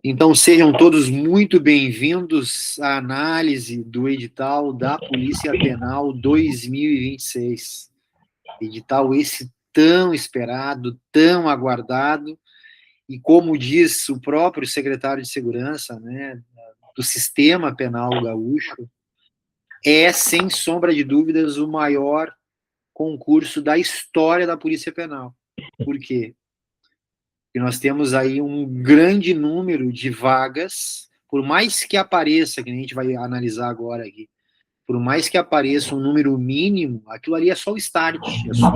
Então, sejam todos muito bem-vindos à análise do edital da Polícia Penal 2026. Edital esse tão esperado, tão aguardado, e como diz o próprio secretário de Segurança, né, do Sistema Penal Gaúcho, é, sem sombra de dúvidas, o maior concurso da história da Polícia Penal. Por quê? E nós temos aí um grande número de vagas, por mais que apareça, que a gente vai analisar agora aqui, por mais que apareça um número mínimo, aquilo ali é só o start, é só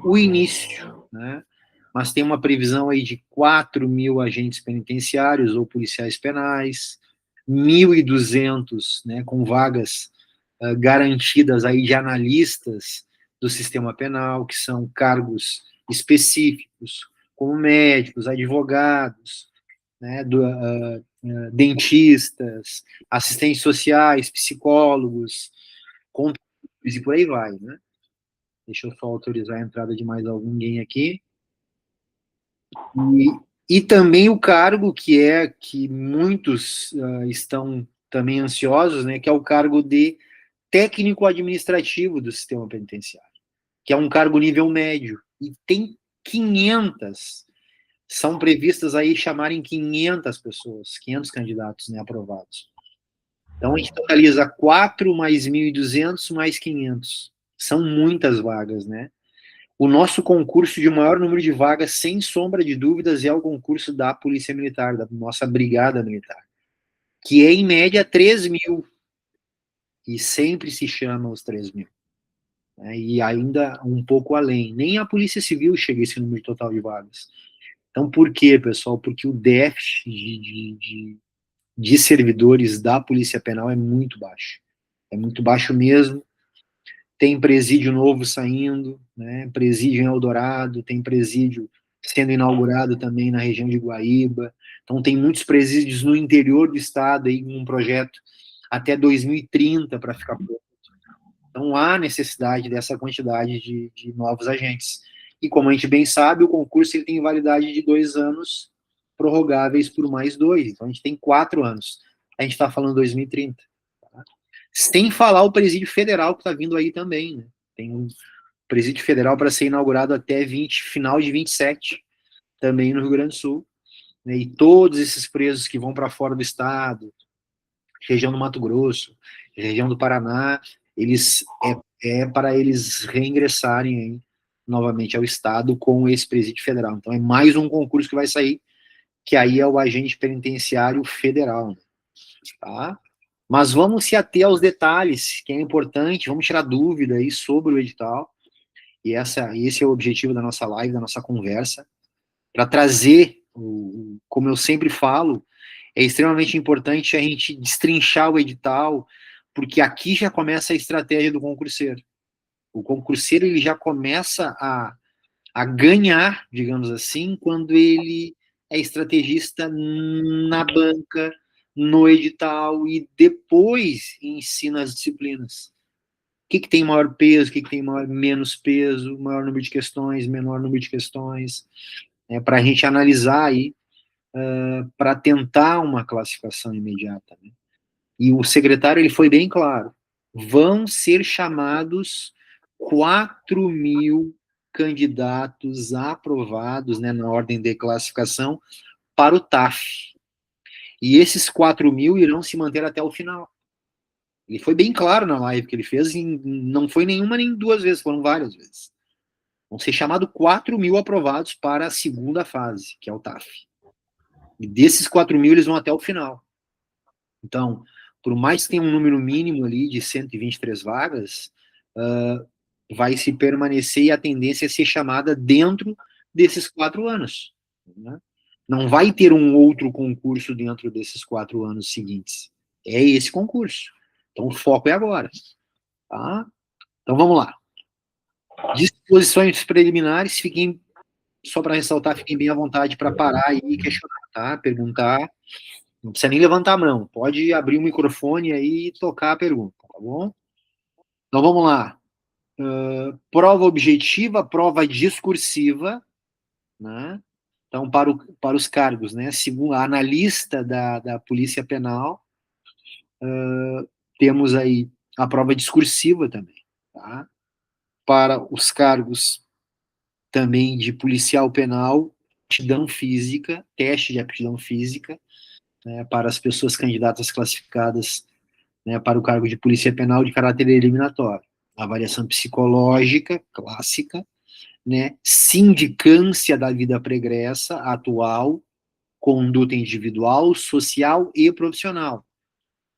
o início, né? Mas tem uma previsão aí de 4.000 agentes penitenciários ou policiais penais, 1.200, né, com vagas garantidas aí de analistas do sistema penal, que são cargos específicos, como médicos, advogados, né, dentistas, assistentes sociais, psicólogos, contadores e por aí vai, né? Deixa eu só autorizar a entrada de mais alguém aqui. E também o cargo que muitos estão também ansiosos, né, que é o cargo de técnico administrativo do sistema penitenciário, que é um cargo nível médio, e tem 500, são previstas aí chamarem 500 pessoas, 500 candidatos, né, aprovados. Então a gente totaliza 4 mais 1.200 mais 500. São muitas vagas, né? O nosso concurso de maior número de vagas, sem sombra de dúvidas, é o concurso da Polícia Militar, da nossa Brigada Militar, que é, em média, 3.000, e sempre se chama os 3.000, né? E ainda um pouco além. Nem a Polícia Civil chega a esse número total de vagas. Então, por quê, pessoal? Porque o déficit de servidores da Polícia Penal é muito baixo. É muito baixo mesmo. Tem presídio novo saindo, né? Presídio em Eldorado, tem presídio sendo inaugurado também na região de Guaíba. Então tem muitos presídios no interior do estado aí, um projeto até 2030 para ficar pronto. Então há necessidade dessa quantidade de novos agentes. E como a gente bem sabe, o concurso ele tem validade de 2 anos, prorrogáveis por mais 2. Então a gente tem 4 anos. A gente está falando 2030. Sem falar o presídio federal que está vindo aí também, né? Tem um presídio federal para ser inaugurado até final de 27, também no Rio Grande do Sul, né? E todos esses presos que vão para fora do estado, região do Mato Grosso, região do Paraná, eles para eles reingressarem aí, novamente ao estado com esse presídio federal. Então é mais um concurso que vai sair, que aí é o agente penitenciário federal, né? Tá? Mas vamos se ater aos detalhes, que é importante, vamos tirar dúvida aí sobre o edital, e esse é o objetivo da nossa live, da nossa conversa, para trazer, como eu sempre falo, é extremamente importante a gente destrinchar o edital, porque aqui já começa a estratégia do concurseiro. O concurseiro ele já começa a ganhar, digamos assim, quando ele é estrategista na banca, no edital, e depois ensina as disciplinas. O que tem maior peso, o que tem menos peso, maior número de questões, menor número de questões, para a gente analisar aí, para tentar uma classificação imediata, né? E o secretário ele foi bem claro, vão ser chamados 4.000 candidatos aprovados, né, na ordem de classificação para o TAF. E esses 4.000 irão se manter até o final. Ele foi bem claro na live que ele fez, e não foi nenhuma nem 2 vezes, foram várias vezes. Vão ser chamados 4.000 aprovados para a segunda fase, que é o TAF. E desses 4.000, eles vão até o final. Então, por mais que tenha um número mínimo ali de 123 vagas, vai se permanecer, e a tendência é ser chamada dentro desses 4 anos, né? Não vai ter um outro concurso dentro desses 4 anos seguintes. É esse concurso. Então, o foco é agora. Tá? Então, vamos lá. Disposições preliminares, fiquem, só para ressaltar, fiquem bem à vontade para parar e questionar, tá? Perguntar. Não precisa nem levantar a mão. Pode abrir o microfone aí e tocar a pergunta, tá bom? Então, vamos lá. Prova objetiva, prova discursiva, né? Então, para os cargos, né, segundo a analista da Polícia Penal, temos aí a prova discursiva também, tá? Para os cargos também de policial penal, aptidão física, teste de aptidão física, né, para as pessoas candidatas classificadas, né, para o cargo de polícia penal de caráter eliminatório. Avaliação psicológica clássica, né, sindicância da vida pregressa atual, conduta individual, social e profissional.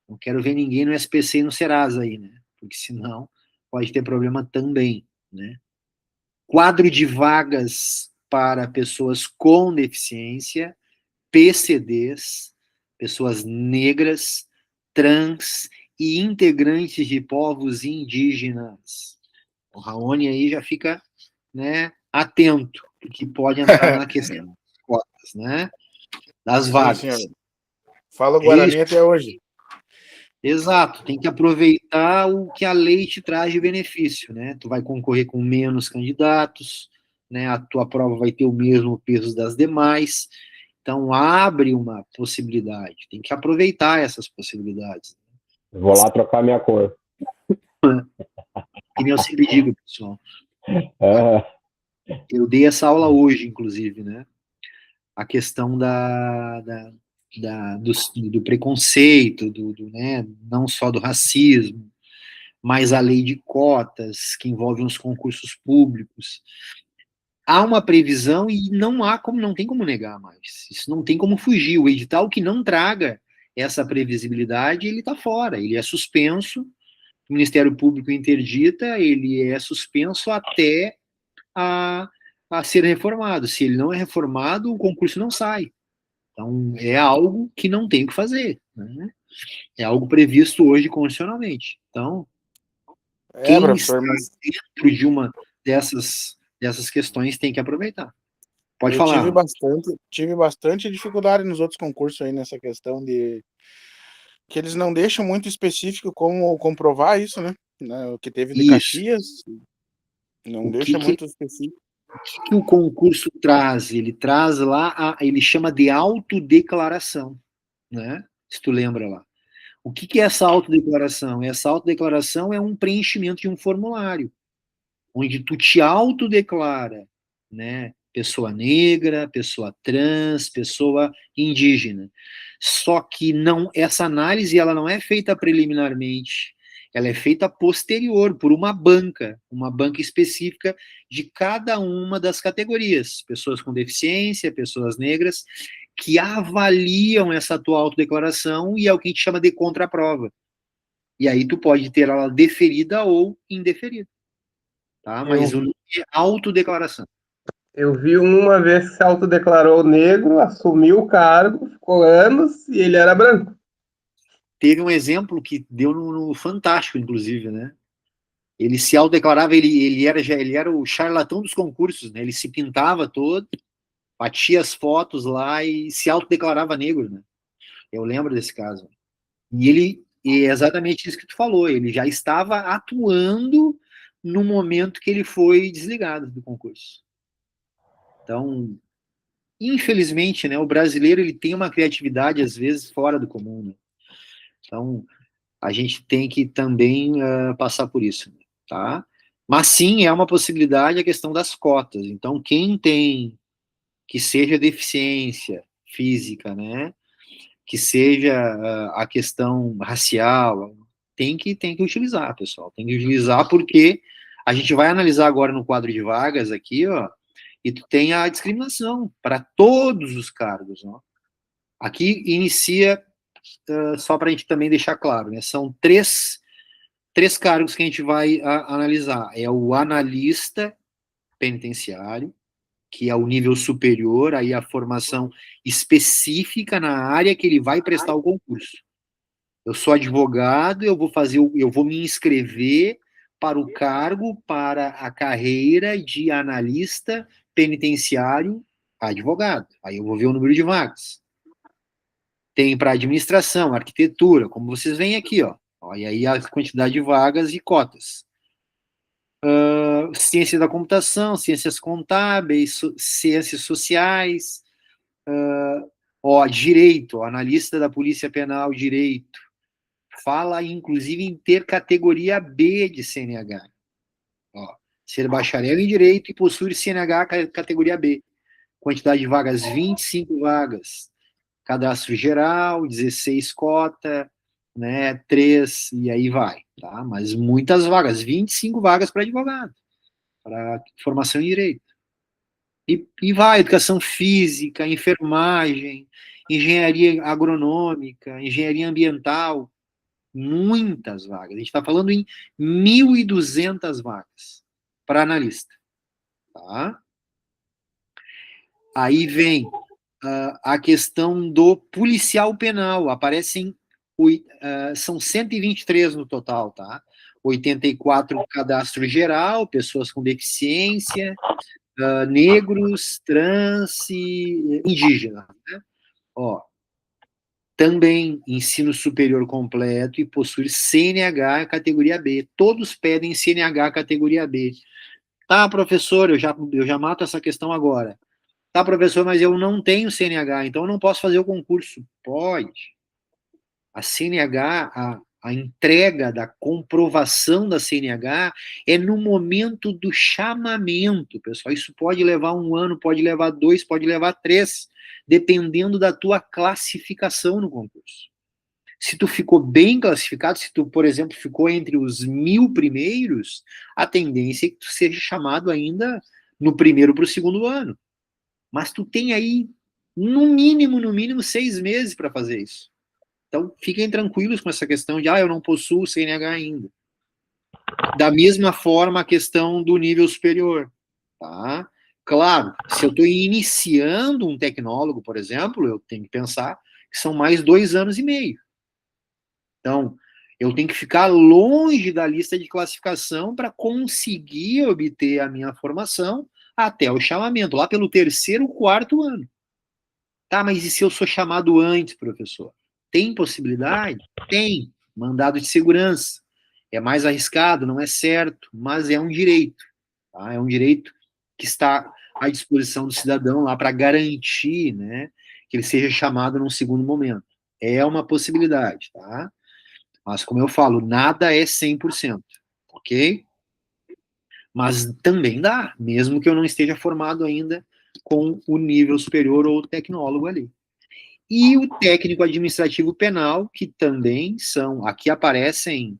Não quero ver ninguém no SPC e no Serasa aí, né? Porque senão pode ter problema também, né? Quadro de vagas para pessoas com deficiência, PCDs, pessoas negras, trans e integrantes de povos indígenas. O Raoni aí já fica, né, atento, porque pode entrar na questão das cotas, né, das Sim, senhor. vagas. Falo É isso. Guarani até hoje. Exato, tem que aproveitar o que a lei te traz de benefício, né? Tu vai concorrer com menos candidatos, né? A tua prova vai ter o mesmo peso das demais, então abre uma possibilidade, tem que aproveitar essas possibilidades. Vou lá trocar minha cor. Que nem eu sempre digo, pessoal. É, Eu dei essa aula hoje, inclusive, né? A questão do preconceito, né? Não só do racismo, mas a lei de cotas, que envolve os concursos públicos. Há uma previsão e não tem como negar mais. Isso não tem como fugir. O edital que não traga essa previsibilidade, ele está fora, ele é suspenso, o Ministério Público interdita, ele é suspenso até a, a ser reformado. Se ele não é reformado, o concurso não sai. Então, é algo que não tem o que fazer, né? É algo previsto hoje constitucionalmente. Então, quem está Professor, mas dentro de uma dessas questões tem que aproveitar. Pode eu falar. tive bastante dificuldade nos outros concursos aí nessa questão de que eles não deixam muito específico como comprovar isso, né? O que teve de Isso. Caxias não O deixa muito específico. que o concurso traz? Ele traz lá, ele chama de autodeclaração, né? Se tu lembra lá. O que é essa autodeclaração? Essa autodeclaração é um preenchimento de um formulário, onde tu te autodeclara, né? Pessoa negra, pessoa trans, pessoa indígena. Só que não, essa análise ela não é feita preliminarmente, ela é feita posterior por uma banca específica de cada uma das categorias, pessoas com deficiência, pessoas negras, que avaliam essa tua autodeclaração e é o que a gente chama de contraprova. E aí tu pode ter ela deferida ou indeferida, tá? Mas o nome é autodeclaração. eu vi uma vez que se autodeclarou negro, assumiu o cargo, ficou anos e ele era branco. Teve um exemplo que deu no Fantástico, inclusive, né? Ele se autodeclarava, ele era o charlatão dos concursos, né? Ele se pintava todo, batia as fotos lá e se autodeclarava negro, né? Eu lembro desse caso. E é exatamente isso que tu falou, ele já estava atuando no momento que ele foi desligado do concurso. Então, infelizmente, né, o brasileiro ele tem uma criatividade às vezes fora do comum, né? Então, a gente tem que também passar por isso, tá? Mas sim, é uma possibilidade a questão das cotas. Então, quem tem que seja deficiência física, né? Que seja a questão racial, tem que utilizar, pessoal. Tem que utilizar porque a gente vai analisar agora no quadro de vagas aqui, ó, e tu tem a discriminação para todos os cargos, ó. Aqui inicia, só para a gente também deixar claro, né? São três cargos que a gente vai analisar. É o analista penitenciário, que é o nível superior, aí a formação específica na área que ele vai prestar o concurso. Eu sou advogado, eu vou me inscrever para o cargo, para a carreira de analista penitenciário advogado. Aí eu vou ver o número de vagas. Tem para administração, arquitetura, como vocês veem aqui, ó. E aí a quantidade de vagas e cotas. Ciência da computação, ciências contábeis, ciências sociais, Direito, analista da Polícia Penal, direito. Fala, inclusive, em ter categoria B de CNH. Ser bacharel em direito e possuir CNH categoria B. Quantidade de vagas, 25 vagas. Cadastro geral, 16 cota, né, 3, e aí vai, tá? Mas muitas vagas, 25 vagas para advogado, para formação em direito. E vai, educação física, enfermagem, engenharia agronômica, engenharia ambiental, muitas vagas. A gente está falando em 1.200 vagas para analista, tá? Aí vem a questão do policial penal. Aparecem, são 123 no total, tá? 84 cadastro geral, pessoas com deficiência, negros, trans e indígenas, né? Também ensino superior completo e possuir CNH categoria B. Todos pedem CNH categoria B. Tá, professor, eu já mato essa questão agora. Tá, professor, mas eu não tenho CNH, então eu não posso fazer o concurso. Pode. A CNH, a entrega da comprovação da CNH é no momento do chamamento, pessoal. Isso pode levar 1 ano, pode levar 2, pode levar 3, dependendo da tua classificação no concurso. Se tu ficou bem classificado, se tu, por exemplo, ficou entre os 1.000 primeiros, a tendência é que tu seja chamado ainda no primeiro para o segundo ano. Mas tu tem aí, no mínimo, 6 meses para fazer isso. Então, fiquem tranquilos com essa questão de, eu não possuo CNH ainda. Da mesma forma, a questão do nível superior, tá? Claro, se eu estou iniciando um tecnólogo, por exemplo, eu tenho que pensar que são mais 2 anos e meio. Então, eu tenho que ficar longe da lista de classificação para conseguir obter a minha formação até o chamamento, lá pelo 3º, 4º ano. Tá, mas e se eu sou chamado antes, professor? Tem possibilidade? Tem. Mandado de segurança. É mais arriscado, não é certo, mas é um direito. Tá? É um direito que está à disposição do cidadão lá para garantir, né, que ele seja chamado num segundo momento. É uma possibilidade, tá? Mas, como eu falo, nada é 100%, ok? Mas também dá, mesmo que eu não esteja formado ainda com o nível superior ou tecnólogo ali. E o técnico administrativo penal, que também são, aqui aparecem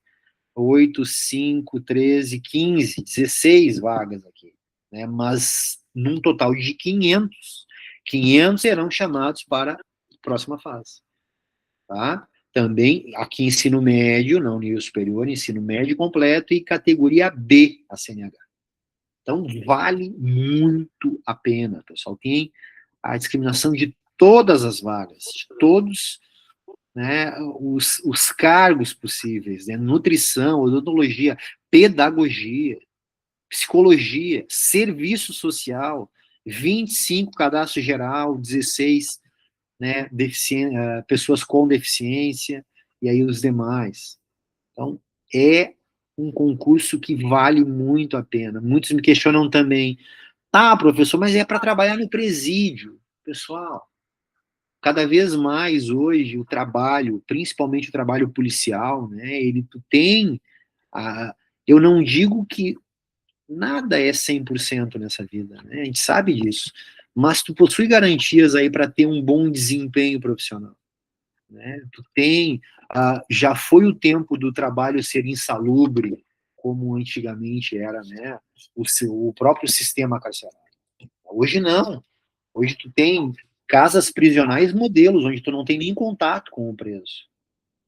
8, 5, 13, 15, 16 vagas aqui, né? Mas num total de 500, 500 serão chamados para a próxima fase, tá? Também aqui ensino médio, não nível superior, ensino médio completo e categoria B a CNH. Então vale muito a pena, pessoal. Tem a discriminação de todas as vagas, de todos, né, os cargos possíveis, né, nutrição, odontologia, pedagogia, psicologia, serviço social, 25 cadastro geral, 16, né, pessoas com deficiência, e aí os demais. Então, é um concurso que vale muito a pena. Muitos me questionam também, professor, mas é para trabalhar no presídio. Pessoal, cada vez mais hoje o trabalho, principalmente o trabalho policial, né, ele tem, eu não digo que nada é 100% nessa vida, né, a gente sabe disso, mas tu possui garantias aí para ter um bom desempenho profissional, né, tu tem, já foi o tempo do trabalho ser insalubre, como antigamente era, né, o próprio sistema carcerário. Hoje não. Hoje tu tem casas prisionais modelos, onde tu não tem nem contato com o preso.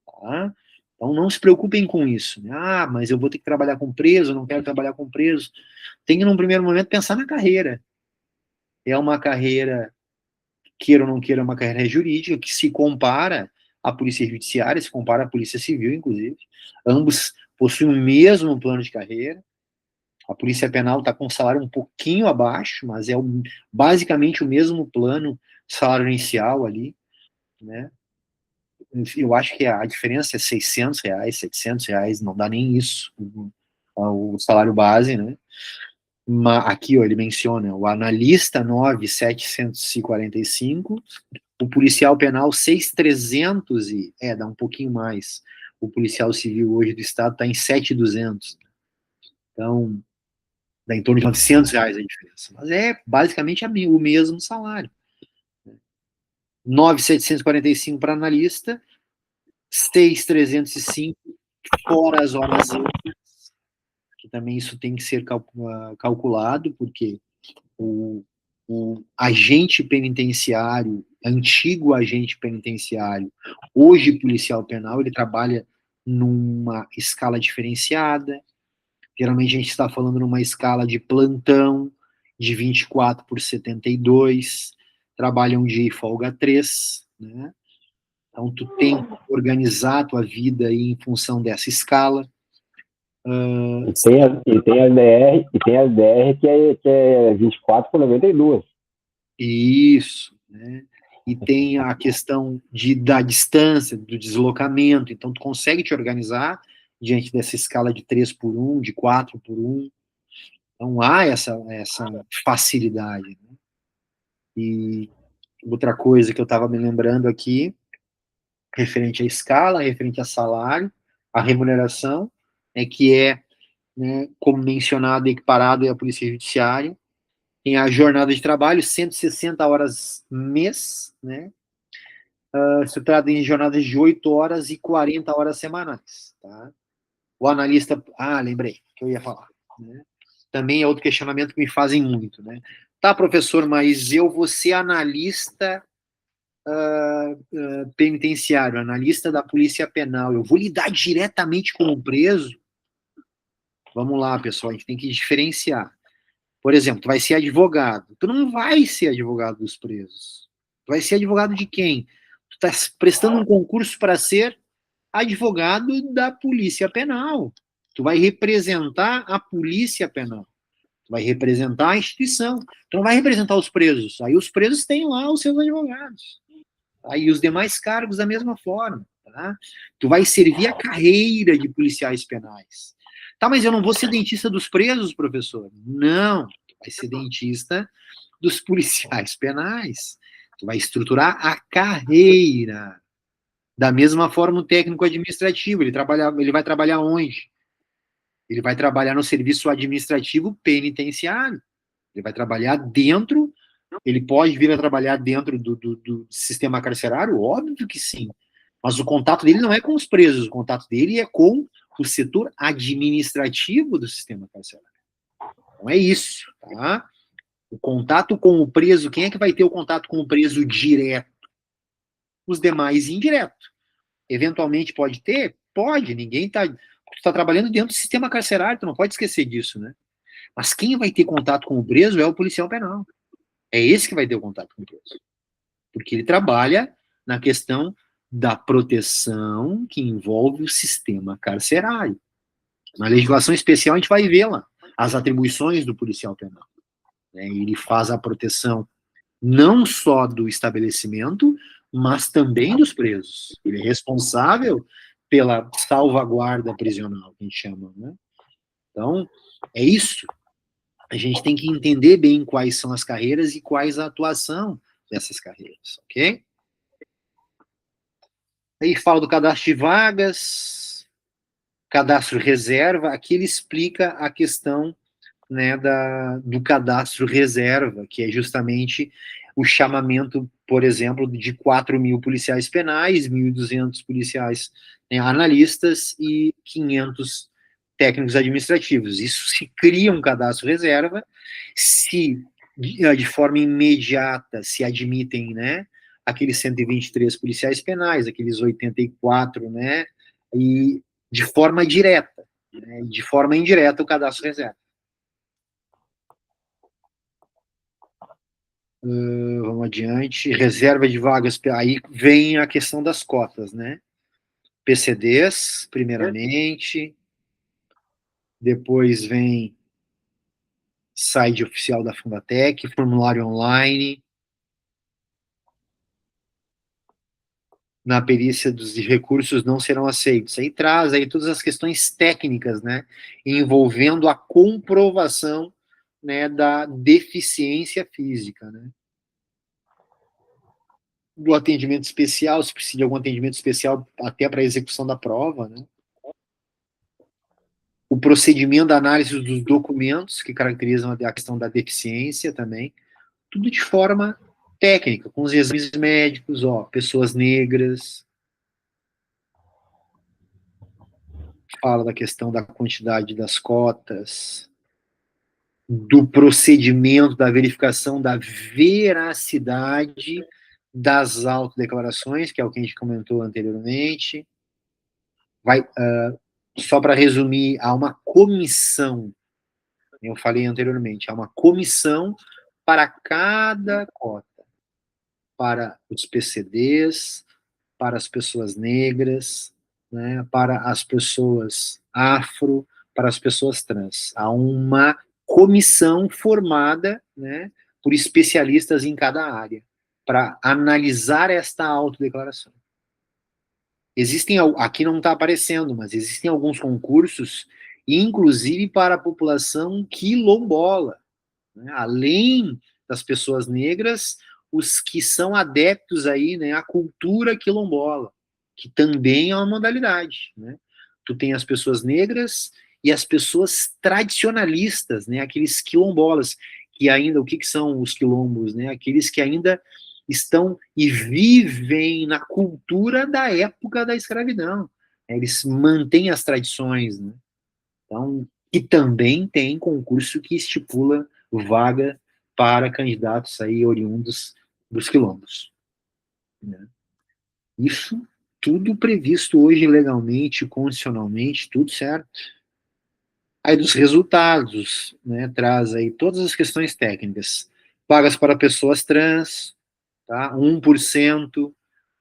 Tá? Então não se preocupem com isso. Né? Mas eu vou ter que trabalhar com preso, eu não quero trabalhar com preso. Tem que, num primeiro momento, pensar na carreira. É uma carreira, queira ou não queira, uma carreira jurídica, que se compara à polícia judiciária, se compara à polícia civil, inclusive. Ambos possuem o mesmo plano de carreira. A polícia penal está com um salário um pouquinho abaixo, mas é basicamente o mesmo plano salário inicial ali, né? Eu acho que a diferença é R$ 600, R$ 700, não dá nem isso, o salário base, né? Aqui, ó, ele menciona o analista 9.745, o policial penal 6.300 dá um pouquinho mais. O policial civil hoje do estado está em 7.200. Então, dá em torno de R$ 900 a diferença. Mas é basicamente o mesmo salário. 9.745 para analista, 6.305 fora as horas extras, que também isso tem que ser calculado, porque o agente penitenciário, antigo agente penitenciário, hoje policial penal, ele trabalha numa escala diferenciada. Geralmente a gente está falando numa escala de plantão, de 24 por 72, trabalha um dia e folga 3, né? Então tu tem que organizar a tua vida aí em função dessa escala. E tem as DR que é 24 por 92. Isso, né? E tem a questão da distância, do deslocamento, então tu consegue te organizar diante dessa escala de 3 por 1, de 4 por 1. Então há essa facilidade, né? E outra coisa que eu estava me lembrando aqui, referente à escala, referente a salário, a remuneração, né, como mencionado, equiparado à Polícia Judiciária, tem a jornada de trabalho, 160 horas mês, né? Se trata em jornadas de 8 horas e 40 horas semanais, tá? O analista, lembrei que eu ia falar, né? Também é outro questionamento que me fazem muito, né? Tá, professor, mas eu vou ser analista penitenciário, analista da Polícia Penal, eu vou lidar diretamente com o preso? Vamos lá, pessoal, a gente tem que diferenciar. Por exemplo, tu vai ser advogado. Tu não vai ser advogado dos presos. Tu vai ser advogado de quem? Tu está prestando um concurso para ser advogado da Polícia Penal. Tu vai representar a Polícia Penal. Tu vai representar a instituição. Tu não vai representar os presos. Aí os presos têm lá os seus advogados. Aí os demais cargos da mesma forma. Tá? Tu vai servir a carreira de policiais penais. Tá, mas eu não vou ser dentista dos presos, professor? Não, tu vai ser dentista dos policiais penais. Tu vai estruturar a carreira. Da mesma forma, o técnico administrativo, ele vai trabalhar onde? Ele vai trabalhar no serviço administrativo penitenciário. Ele vai trabalhar dentro, ele pode vir a trabalhar dentro do sistema carcerário? Óbvio que sim. Mas o contato dele não é com os presos, o contato dele é com o setor administrativo do sistema carcerário. Então é isso, tá? O contato com o preso, quem é que vai ter o contato com o preso direto? Os demais indireto. Eventualmente pode ter? Pode, ninguém está... Tu está trabalhando dentro do sistema carcerário, tu não pode esquecer disso, né? Mas quem vai ter contato com o preso é o policial penal. É esse que vai ter o contato com o preso. Porque ele trabalha na questão da proteção que envolve o sistema carcerário. Na legislação especial a gente vai vê-la, as atribuições do policial penal. Né? Ele faz a proteção não só do estabelecimento, mas também dos presos. Ele é responsável pela salvaguarda prisional, que a gente chama, né? Então, é isso. A gente tem que entender bem quais são as carreiras e quais a atuação dessas carreiras, ok? Aí fala do cadastro de vagas, cadastro reserva, aqui ele explica a questão, né, do cadastro reserva, que é justamente o chamamento, por exemplo, de 4.000 policiais penais, 1.200 policiais, né, analistas e 500 técnicos administrativos. Isso se cria um cadastro reserva, se de forma imediata se admitem, né, aqueles 123 policiais penais, aqueles 84, né, e de forma direta, né, de forma indireta o cadastro reserva. Vamos adiante. Reserva de vagas. Aí vem a questão das cotas, né? PCDs, primeiramente. Depois vem site oficial da Fundatec, formulário online. Na perícia dos recursos não serão aceitos. Aí traz aí todas as questões técnicas, né? Envolvendo a comprovação né, da deficiência física, né? Do atendimento especial, se precisa de algum atendimento especial até para a execução da prova, né? O procedimento da análise dos documentos que caracterizam a questão da deficiência também, tudo de forma técnica, com os exames médicos, ó, pessoas negras, fala da questão da quantidade das cotas, do procedimento da verificação da veracidade das autodeclarações, que é o que a gente comentou anteriormente. Só para resumir, há uma comissão, eu falei anteriormente, há uma comissão para cada cota, para os PCDs, para as pessoas negras, né, para as pessoas afro, para as pessoas trans. Há uma comissão formada, né, por especialistas em cada área, para analisar esta autodeclaração. Existem, aqui não está aparecendo, mas existem alguns concursos, inclusive para a população quilombola, né, além das pessoas negras, os que são adeptos aí, né, à cultura quilombola, que também é uma modalidade, né? Tu tem as pessoas negras e as pessoas tradicionalistas, né, aqueles quilombolas, que ainda, o que são os quilombos, né? Aqueles que ainda estão e vivem na cultura da época da escravidão. Eles mantêm as tradições, né? Então, e também tem concurso que estipula vaga para candidatos aí oriundos dos quilombos, né? Isso tudo previsto hoje legalmente, constitucionalmente, tudo certo. Aí dos resultados, né, traz aí todas as questões técnicas. Vagas para pessoas trans, tá? 1%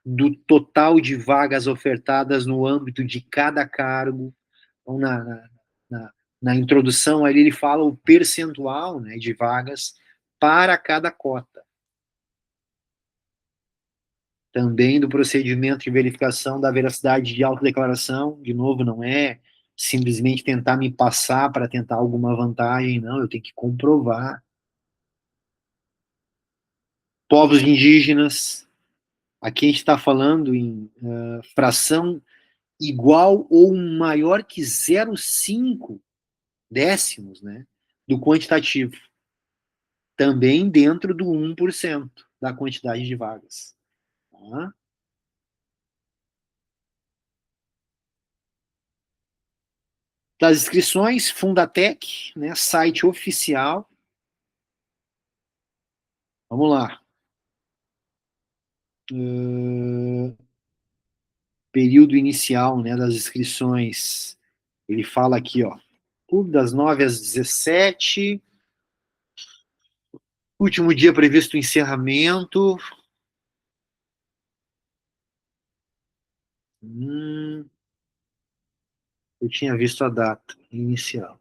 do total de vagas ofertadas no âmbito de cada cargo. Então, na introdução, ali ele fala o percentual, né, de vagas para cada cota. Também do procedimento de verificação da veracidade de autodeclaração, de novo, não é simplesmente tentar me passar para tentar alguma vantagem, não, eu tenho que comprovar. Povos indígenas, aqui a gente está falando em fração igual ou maior que 0,5 décimos, né, do quantitativo. Também dentro do 1% da quantidade de vagas. Tá? Das inscrições, Fundatec, né, site oficial. Vamos lá. Período inicial, né, das inscrições. Ele fala aqui, ó, tudo das 9 às 17. Último dia previsto o encerramento. Eu tinha visto a data inicial.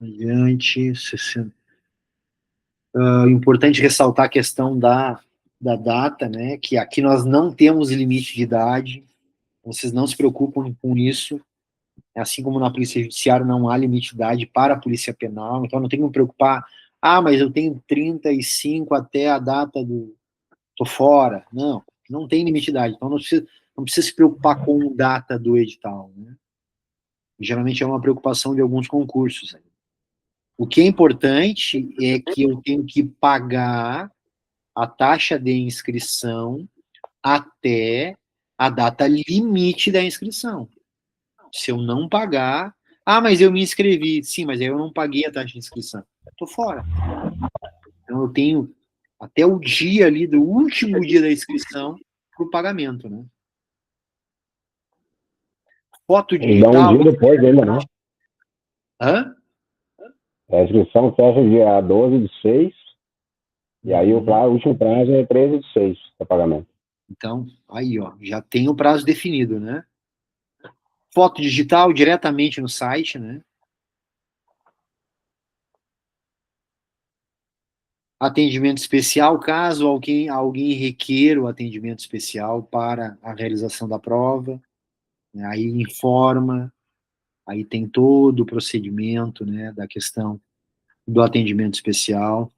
Adiante, 60. Importante ressaltar a questão da data, né? Que aqui nós não temos limite de idade. Vocês não se preocupam com isso. Assim como na Polícia Judiciária não há limite de idade para a Polícia Penal. Então não tem que me preocupar. Ah, mas eu tenho 35 até a data do... Tô fora. Não, não tem limite de idade. Então não precisa se preocupar com a data do edital, né? Geralmente é uma preocupação de alguns concursos. O que é importante é que eu tenho que pagar a taxa de inscrição até a data limite da inscrição. Se eu não pagar... Ah, mas eu me inscrevi. Sim, mas aí eu não paguei a taxa de inscrição. Estou fora. Então eu tenho até o dia ali, do último dia da inscrição, para o pagamento, né? Foto digital... Dá um dia depois ainda, né? Hã? A inscrição fecha dia 12/6, e aí o último prazo é 13/6 para pagamento. Então, aí, ó, já tem o prazo definido, né? Foto digital diretamente no site, né? Atendimento especial, caso alguém requeira o atendimento especial para a realização da prova, né, aí informa, aí tem todo o procedimento, né, da questão do atendimento especial.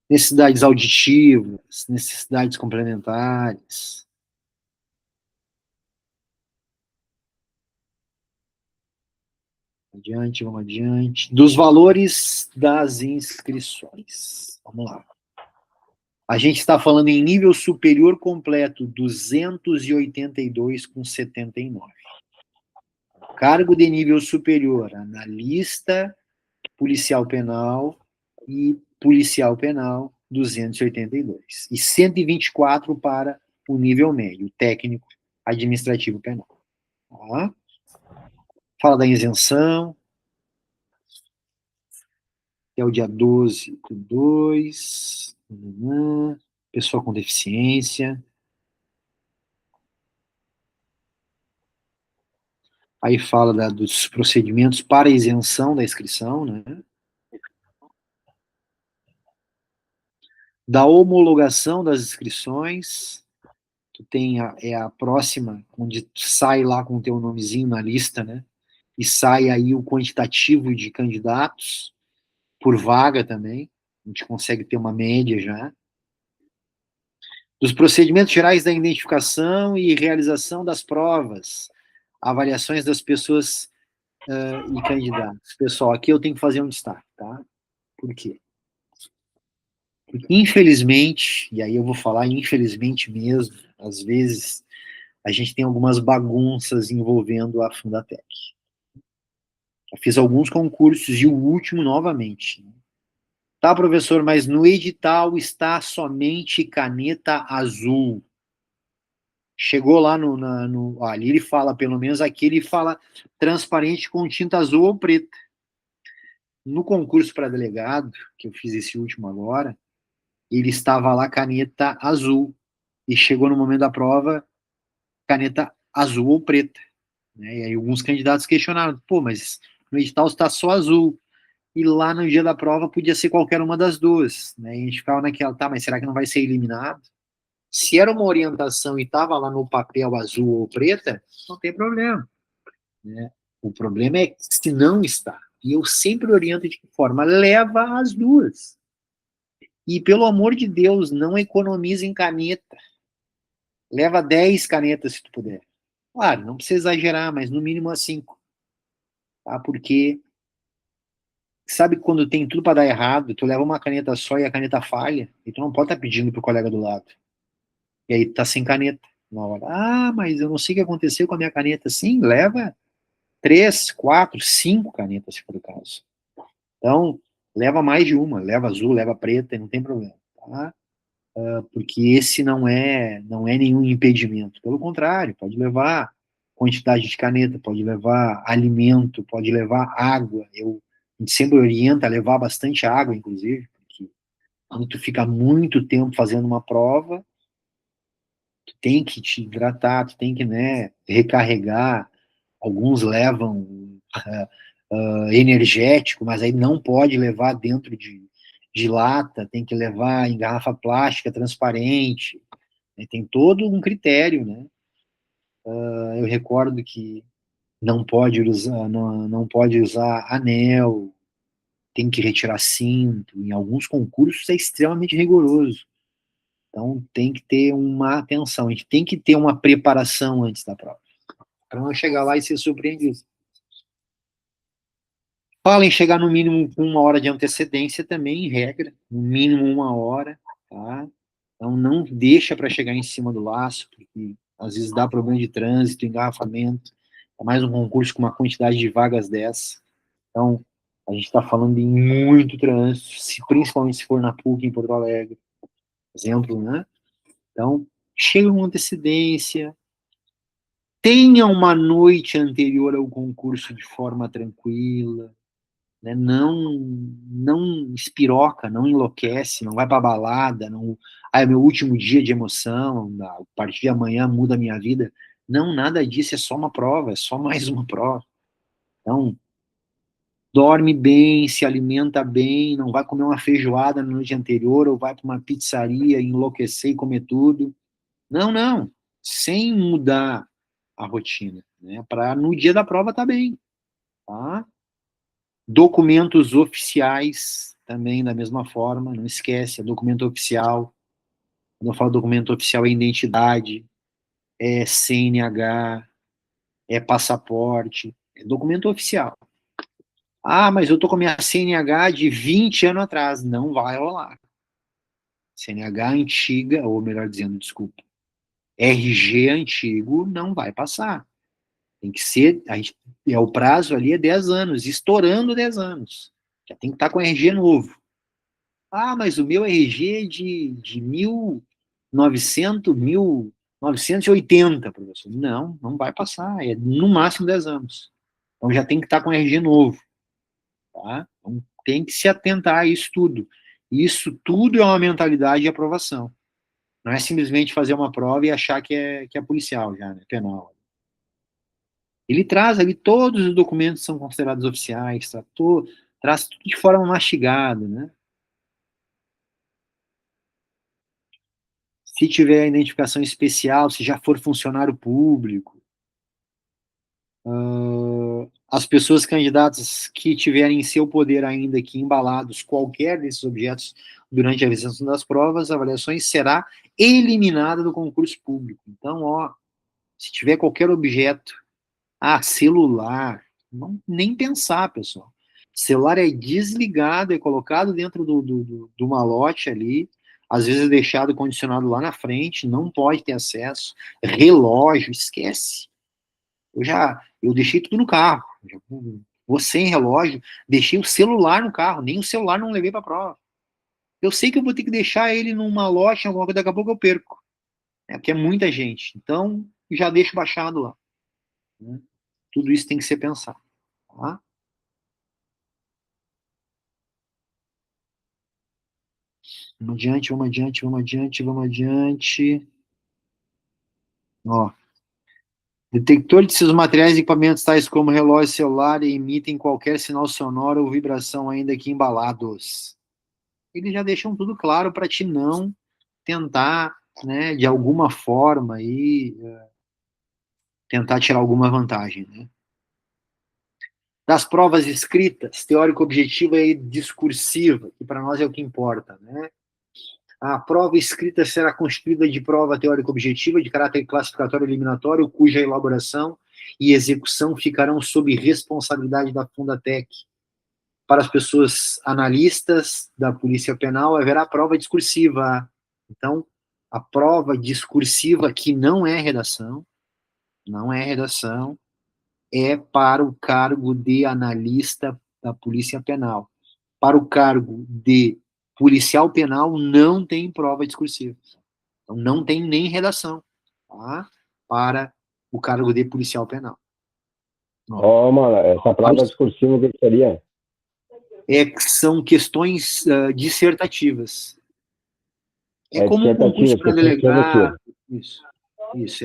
Necessidades auditivas, necessidades complementares. Adiante, vamos adiante. Dos valores das inscrições. Vamos lá. A gente está falando em nível superior completo, 282,79. Cargo de nível superior, analista, policial penal e policial penal, 282. E 124 para o nível médio, técnico administrativo penal. Tá? Fala da isenção, que é o dia 12/2, pessoa com deficiência. Aí fala dos procedimentos para isenção da inscrição, né? Da homologação das inscrições, tu tem a próxima, onde tu sai lá com o teu nomezinho na lista, né? E sai aí o quantitativo de candidatos por vaga também, a gente consegue ter uma média já. Dos procedimentos gerais da identificação e realização das provas, avaliações das pessoas e candidatos. Pessoal, aqui eu tenho que fazer um destaque, tá? Por quê? Porque, infelizmente, e aí eu vou falar infelizmente mesmo, às vezes a gente tem algumas bagunças envolvendo a Fundatec. Já fiz alguns concursos e o último novamente. Tá, professor, mas no edital está somente caneta azul. Chegou lá ali ele fala, pelo menos aqui ele fala transparente com tinta azul ou preta. No concurso para delegado, que eu fiz esse último agora, ele estava lá caneta azul. E chegou no momento da prova, caneta azul ou preta. Né? E aí alguns candidatos questionaram, pô, mas no edital está só azul. E lá no dia da prova podia ser qualquer uma das duas. Né? E a gente ficava naquela, tá, mas será que não vai ser eliminado? Se era uma orientação e estava lá no papel azul ou preta, não tem problema. Né? O problema é se não está. E eu sempre oriento de que forma? Leva as duas. E, pelo amor de Deus, não economize em caneta. Leva 10 canetas se tu puder. Claro, não precisa exagerar, mas no mínimo as 5. Tá? Porque sabe quando tem tudo para dar errado, tu leva uma caneta só e a caneta falha, e tu não pode estar pedindo pro colega do lado. E aí tu tá sem caneta na hora. Ah, mas eu não sei o que aconteceu com a minha caneta. Sim, leva 3, 4, 5 canetas, se for o caso. Então, leva mais de uma, leva azul, leva preta, não tem problema, tá? Porque esse não é nenhum impedimento. Pelo contrário, pode levar quantidade de caneta, pode levar alimento, pode levar água. A gente sempre orienta a levar bastante água, inclusive, porque quando tu fica muito tempo fazendo uma prova, tu tem que te hidratar, tu tem que, né, recarregar. Alguns levam energético, mas aí não pode levar dentro de lata, tem que levar em garrafa plástica transparente, né? Tem todo um critério, né? Eu recordo que não pode usar anel, tem que retirar cinto, em alguns concursos é extremamente rigoroso. Então tem que ter uma atenção, a gente tem que ter uma preparação antes da prova, para não chegar lá e ser surpreendido. Fala em chegar no mínimo com 1 hora de antecedência também, em regra, no mínimo 1 hora, tá? Então não deixa para chegar em cima do laço, porque às vezes dá problema de trânsito, engarrafamento, é mais um concurso com uma quantidade de vagas dessa. Então, a gente está falando em muito trânsito, principalmente se for na PUC em Porto Alegre, exemplo, né? Então, chega com antecedência, tenha uma noite anterior ao concurso de forma tranquila, né? Não espiroca, não enlouquece, não vai para balada, não, é meu último dia de emoção, a partir de amanhã muda a minha vida. Não, nada disso, é só uma prova, é só mais uma prova. Então, dorme bem, se alimenta bem, não vai comer uma feijoada na noite anterior ou vai para uma pizzaria enlouquecer e comer tudo. Não, não. Sem mudar a rotina, né? Para no dia da prova tá bem, tá? Documentos oficiais também da mesma forma, não esquece, é documento oficial. Quando eu falo documento oficial, é identidade, é CNH, é passaporte, é documento oficial. Ah, mas eu tô com a minha CNH de 20 anos atrás. Não vai rolar. CNH antiga, ou melhor dizendo, desculpa, RG antigo não vai passar. Tem que ser, o prazo ali é 10 anos, estourando 10 anos. Já tem que estar com RG novo. Ah, mas o meu RG é de 1980, professor. Não, não vai passar. É no máximo 10 anos. Então já tem que estar com RG novo. Tá? Então tem que se atentar a isso tudo. Isso tudo é uma mentalidade de aprovação. Não é simplesmente fazer uma prova e achar que é policial já, né? Penal. Ele traz ali todos os documentos que são considerados oficiais, traz tudo de forma mastigada, né? Se tiver identificação especial, se já for funcionário público, as pessoas candidatas que tiverem em seu poder ainda aqui embalados qualquer desses objetos durante a realização das provas, avaliações, será eliminada do concurso público. Então, ó, se tiver qualquer objeto, celular, não, nem pensar, pessoal. Celular é desligado, é colocado dentro do malote ali, às vezes é deixado condicionado lá na frente, não pode ter acesso. Relógio, esquece. Eu deixei tudo no carro. Vou sem relógio, deixei o celular no carro, nem o celular não levei para prova. Eu sei que eu vou ter que deixar ele numa loja, alguma coisa, daqui a pouco eu perco. Porque é muita gente. Então, já deixo baixado lá. Né? Tudo isso tem que ser pensado. Tá? Vamos adiante, vamos adiante, vamos adiante, vamos adiante. Ó. Detector de seus materiais e equipamentos, tais como relógio celular, emitem qualquer sinal sonoro ou vibração, ainda que embalados. Eles já deixam tudo claro para te não tentar, né, de alguma forma, aí, tentar tirar alguma vantagem. Né? Das provas escritas, teórico-objetiva e discursiva, que para nós é o que importa. Né? A prova escrita será constituída de prova teórico-objetiva de caráter classificatório eliminatório, cuja elaboração e execução ficarão sob responsabilidade da Fundatec. Para as pessoas analistas da Polícia Penal, haverá prova discursiva. Então, a prova discursiva, que não é redação, é para o cargo de analista da Polícia Penal. Para o cargo de policial penal, não tem prova discursiva. Então, não tem nem redação, tá? Para o cargo de policial penal. Mano, essa prova discursiva, o que seria? São questões dissertativas. É como um concurso para delegado. Isso.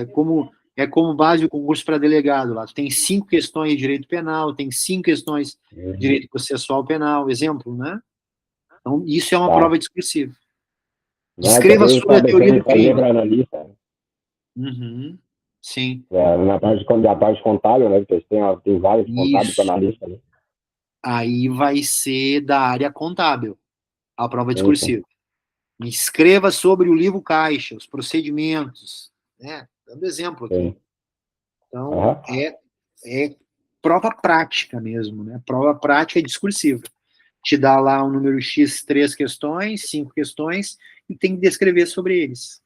É como base o concurso para delegado lá. Tem 5 questões de direito penal, tem 5 questões de direito processual penal, exemplo, né? Então, isso é uma prova discursiva. Descreva sobre a teoria do crime. Uhum, sim. Na parte contábil, né? Porque tem vários contábeis para analista. Né? Aí vai ser da área contábil, a prova discursiva. Escreva sobre o livro caixa, os procedimentos, né? Dando exemplo aqui. Então, é prova prática mesmo, né? Prova prática discursiva. Te dá lá um número X, 3 questões, 5 questões, e tem que descrever sobre eles.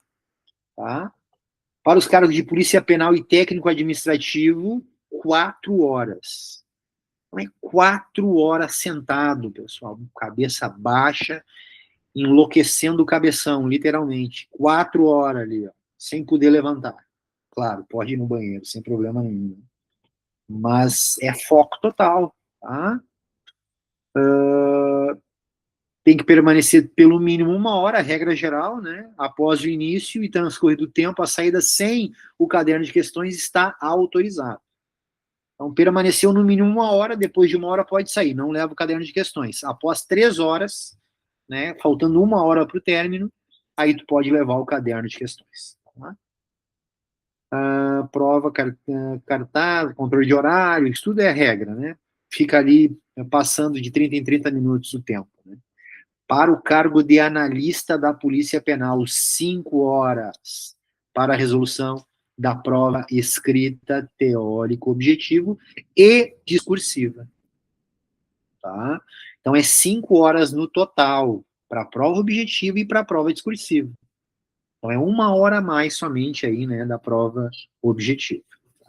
Tá? Para os cargos de polícia penal e técnico administrativo, 4 horas. Então, é 4 horas sentado, pessoal, cabeça baixa, enlouquecendo o cabeção, literalmente. 4 horas ali, ó, sem poder levantar. Claro, pode ir no banheiro, sem problema nenhum. Mas é foco total, tá? Tem que permanecer pelo mínimo 1 hora, regra geral, né? Após o início e transcorrido o tempo, a saída sem o caderno de questões está autorizado. Então, permaneceu no mínimo 1 hora, depois de 1 hora pode sair, não leva o caderno de questões. Após 3 horas, né, faltando 1 hora para o término, aí tu pode levar o caderno de questões. Tá? Prova, cartaz, controle de horário, isso tudo é regra, né? Fica ali passando de 30 em 30 minutos o tempo. Né? Para o cargo de analista da Polícia Penal, 5 horas para a resolução da prova escrita, teórico, objetivo e discursiva. Tá? Então, é 5 horas no total para a prova objetiva e para a prova discursiva. Então, é 1 hora a mais somente aí, né, da prova objetiva.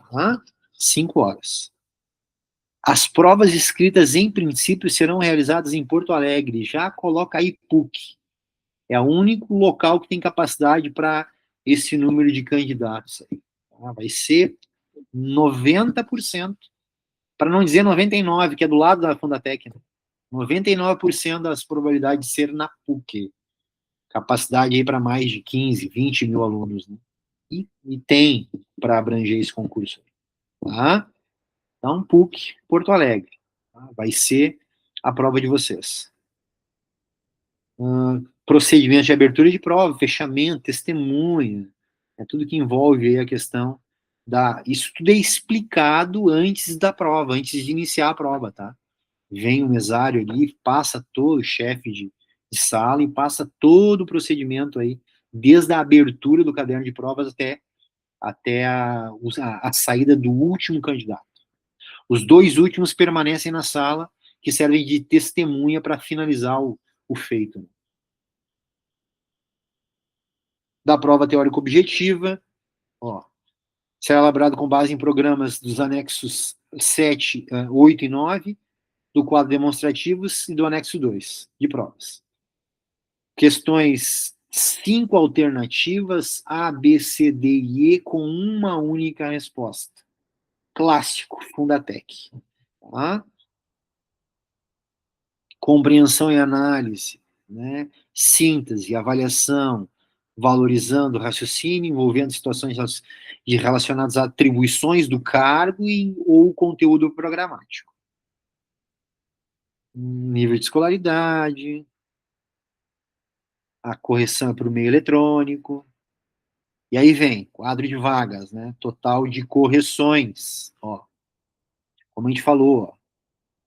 Tá? 5 horas. As provas escritas, em princípio, serão realizadas em Porto Alegre. Já coloca aí PUC. É o único local que tem capacidade para esse número de candidatos aí. Tá? Vai ser 90%, para não dizer 99%, que é do lado da Fundatec. Né? 99% das probabilidades de ser na PUC. Capacidade aí para mais de 15, 20 mil alunos. Né? E tem para abranger esse concurso. Tá? Então, PUC, Porto Alegre. Tá? Vai ser a prova de vocês. Procedimento de abertura de prova, fechamento, testemunha, é tudo que envolve aí a questão da... Isso tudo é explicado antes da prova, antes de iniciar a prova, tá? Vem o mesário ali, passa todo o chefe de sala e passa todo o procedimento aí, desde a abertura do caderno de provas até a saída do último candidato. Os 2 últimos permanecem na sala, que servem de testemunha para finalizar o feito. Da prova teórica objetiva, ó, será elaborado com base em programas dos anexos 7, 8 e 9, do quadro demonstrativos e do anexo 2, de provas. Questões 5 alternativas, A, B, C, D e E, com uma única resposta. Clássico, Fundatec. Tá? Compreensão e análise, né? Síntese, avaliação, valorizando o raciocínio, envolvendo situações relacionadas a atribuições do cargo ou conteúdo programático. Nível de escolaridade, a correção para o meio eletrônico, e aí vem quadro de vagas, né? Total de correções, ó. Como a gente falou, ó,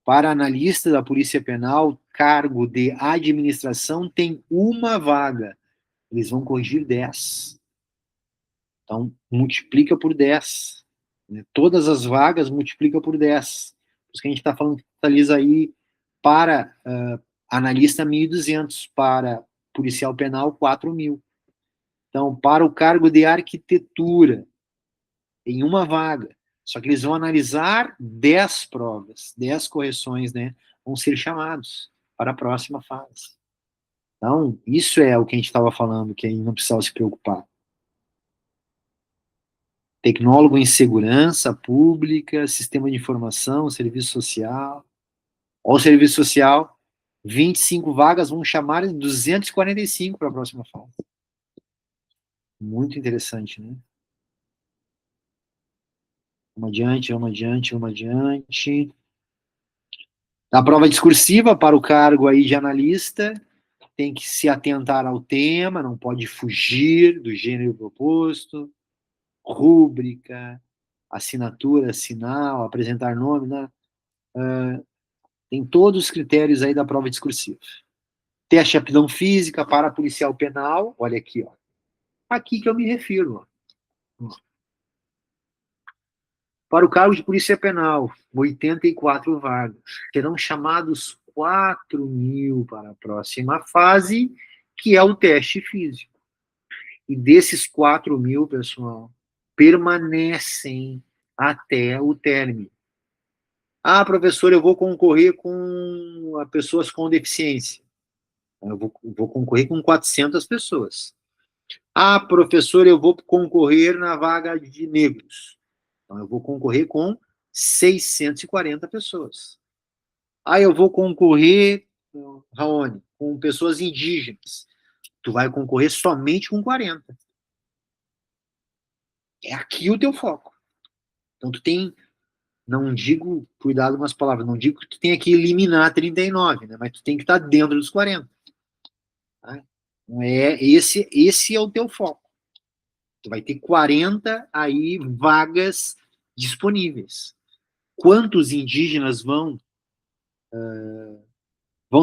para analista da Polícia Penal, cargo de administração tem 1 vaga. Eles vão corrigir 10. Então, multiplica por 10. Né? Todas as vagas multiplica por 10. Por isso que a gente está falando que totaliza aí para analista 1.200, para policial penal 4.000. Então, para o cargo de arquitetura, tem 1 vaga. Só que eles vão analisar 10 provas, 10 correções, né? Vão ser chamados para a próxima fase. Então, isso é o que a gente estava falando, que aí não precisava se preocupar. Tecnólogo em segurança pública, sistema de informação, serviço social. Ou serviço social, 25 vagas, vão chamar 245 para a próxima fase. Muito interessante, né? Vamos adiante, vamos adiante, vamos adiante. Na prova discursiva, para o cargo aí de analista, tem que se atentar ao tema, não pode fugir do gênero proposto, rúbrica, assinatura, sinal, apresentar nome, né? Tem todos os critérios aí da prova discursiva. Teste de aptidão física para policial penal, olha aqui, ó. Aqui que eu me refiro, ó. Para o cargo de polícia penal, 84 vagas. Serão chamados 4.000 para a próxima fase, que é o teste físico. E desses 4.000, pessoal, permanecem até o término. Ah, professor, eu vou concorrer com pessoas com deficiência. Eu vou concorrer com 400 pessoas. Ah, professor, eu vou concorrer na vaga de negros. Então, eu vou concorrer com 640 pessoas. Ah, eu vou concorrer, Raoni, com pessoas indígenas. Tu vai concorrer somente com 40. É aqui o teu foco. Então, tu tem Não digo, cuidado com as palavras, não digo que tu tenha que eliminar 39, né? Mas tu tem que estar dentro dos 40. Tá? Então esse é o teu foco. Tu vai ter 40 aí vagas disponíveis. Quantos indígenas vão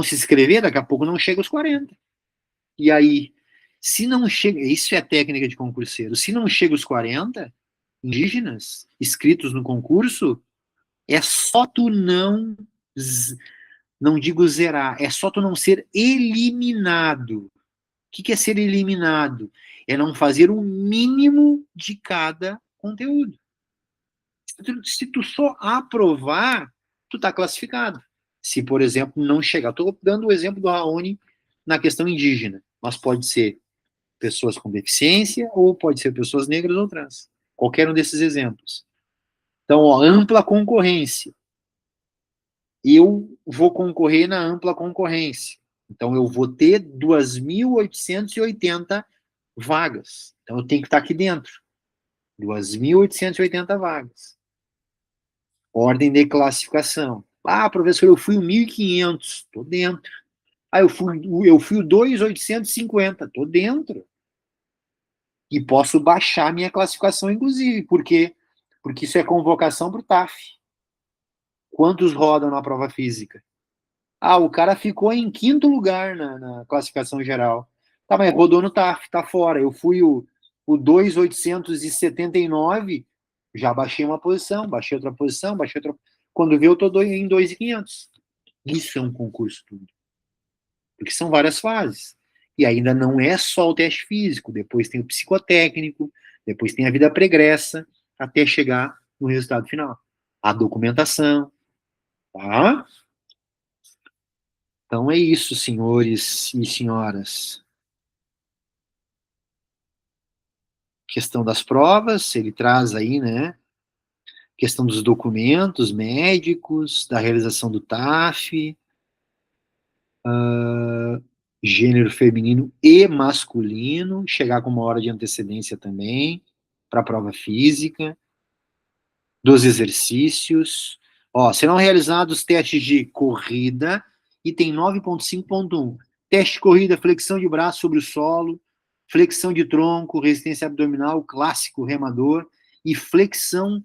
se inscrever? Daqui a pouco não chega aos 40. E aí, se não chega, isso é técnica de concurseiro, se não chega aos 40 indígenas inscritos no concurso, é só tu não digo zerar, é só tu não ser eliminado. O que é ser eliminado? É não fazer o mínimo de cada conteúdo. Se tu só aprovar, tu tá classificado. Se, por exemplo, não chegar. Estou dando o exemplo do Raoni na questão indígena, mas pode ser pessoas com deficiência ou pode ser pessoas negras ou trans. Qualquer um desses exemplos. Então, ó, ampla concorrência. Eu vou concorrer na ampla concorrência. Então, eu vou ter 2.880 vagas. Então, eu tenho que estar aqui dentro. 2.880 vagas. Ordem de classificação. Ah, professor, eu fui o 1.500. Estou dentro. Ah, eu fui o 2.850. Estou dentro. E posso baixar minha classificação, inclusive. Por quê? Porque isso é convocação para o TAF. Quantos rodam na prova física? Ah, o cara ficou em 5º lugar na classificação geral. Tá, mas rodou no TAF, tá fora. Eu fui o 2.879, já baixei uma posição, baixei outra posição, baixei outra. Quando vê, eu tô em 2.500. Isso é um concurso tudo. Porque são várias fases. E ainda não é só o teste físico, depois tem o psicotécnico, depois tem a vida pregressa, até chegar no resultado final. A documentação, tá? Então é isso, senhores e senhoras. Questão das provas, ele traz aí, né? Questão dos documentos médicos, da realização do TAF, gênero feminino e masculino, chegar com uma hora de antecedência também, para a prova física, dos exercícios. Ó, serão realizados testes de corrida, item 9.5.1. Teste de corrida, flexão de braço sobre o solo, flexão de tronco, resistência abdominal, clássico remador, e flexão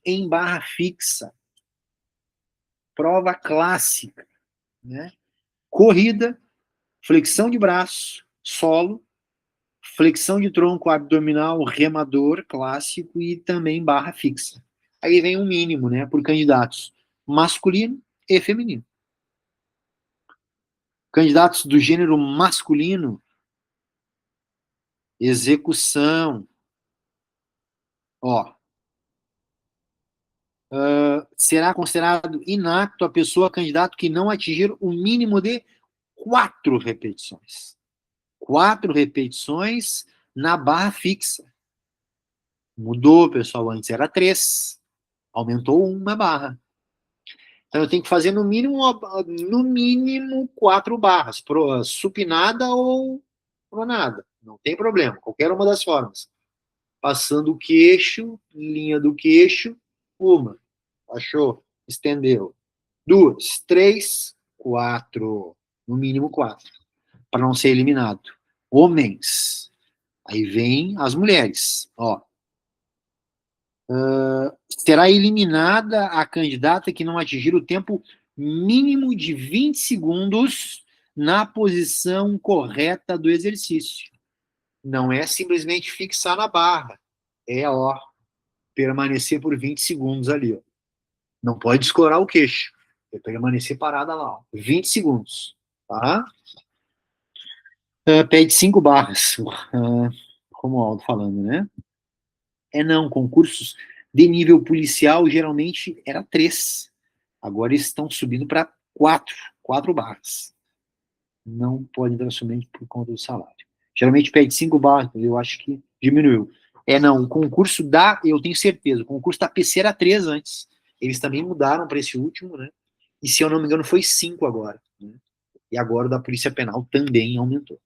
em barra fixa. Prova clássica, né? Corrida, flexão de braço, solo, flexão de tronco abdominal, remador, clássico, e também barra fixa. Aí vem um mínimo, né, por candidatos masculino e feminino. Candidatos do gênero masculino, execução. Ó, será considerado inapto a pessoa candidato que não atingir o mínimo de 4 repetições. 4 repetições na barra fixa. Mudou, pessoal, antes era 3. Aumentou uma barra. Então eu tenho que fazer no mínimo 4 barras, supinada ou pronada. Não tem problema, qualquer uma das formas. Passando o queixo, linha do queixo, uma. Achou? Estendeu. 2, 3, 4. No mínimo 4. Para não ser eliminado. Homens. Aí vem as mulheres. Ó. Será eliminada a candidata que não atingir o tempo mínimo de 20 segundos na posição correta do exercício. Não é simplesmente fixar na barra. É, ó, permanecer por 20 segundos ali, ó. Não pode escorar o queixo. É permanecer parada lá, ó. 20 segundos, tá? Pede 5 barras. Como o Aldo falando, né? Não, concursos de nível policial geralmente era 3. Agora estão subindo para 4 barras. Não pode entrar somente por conta do salário. Geralmente pede 5 barras, eu acho que diminuiu. Não, o concurso eu tenho certeza, o concurso da PC era 3 antes. Eles também mudaram para esse último, né? E se eu não me engano foi 5 agora. Né? E agora o da Polícia Penal também aumentou.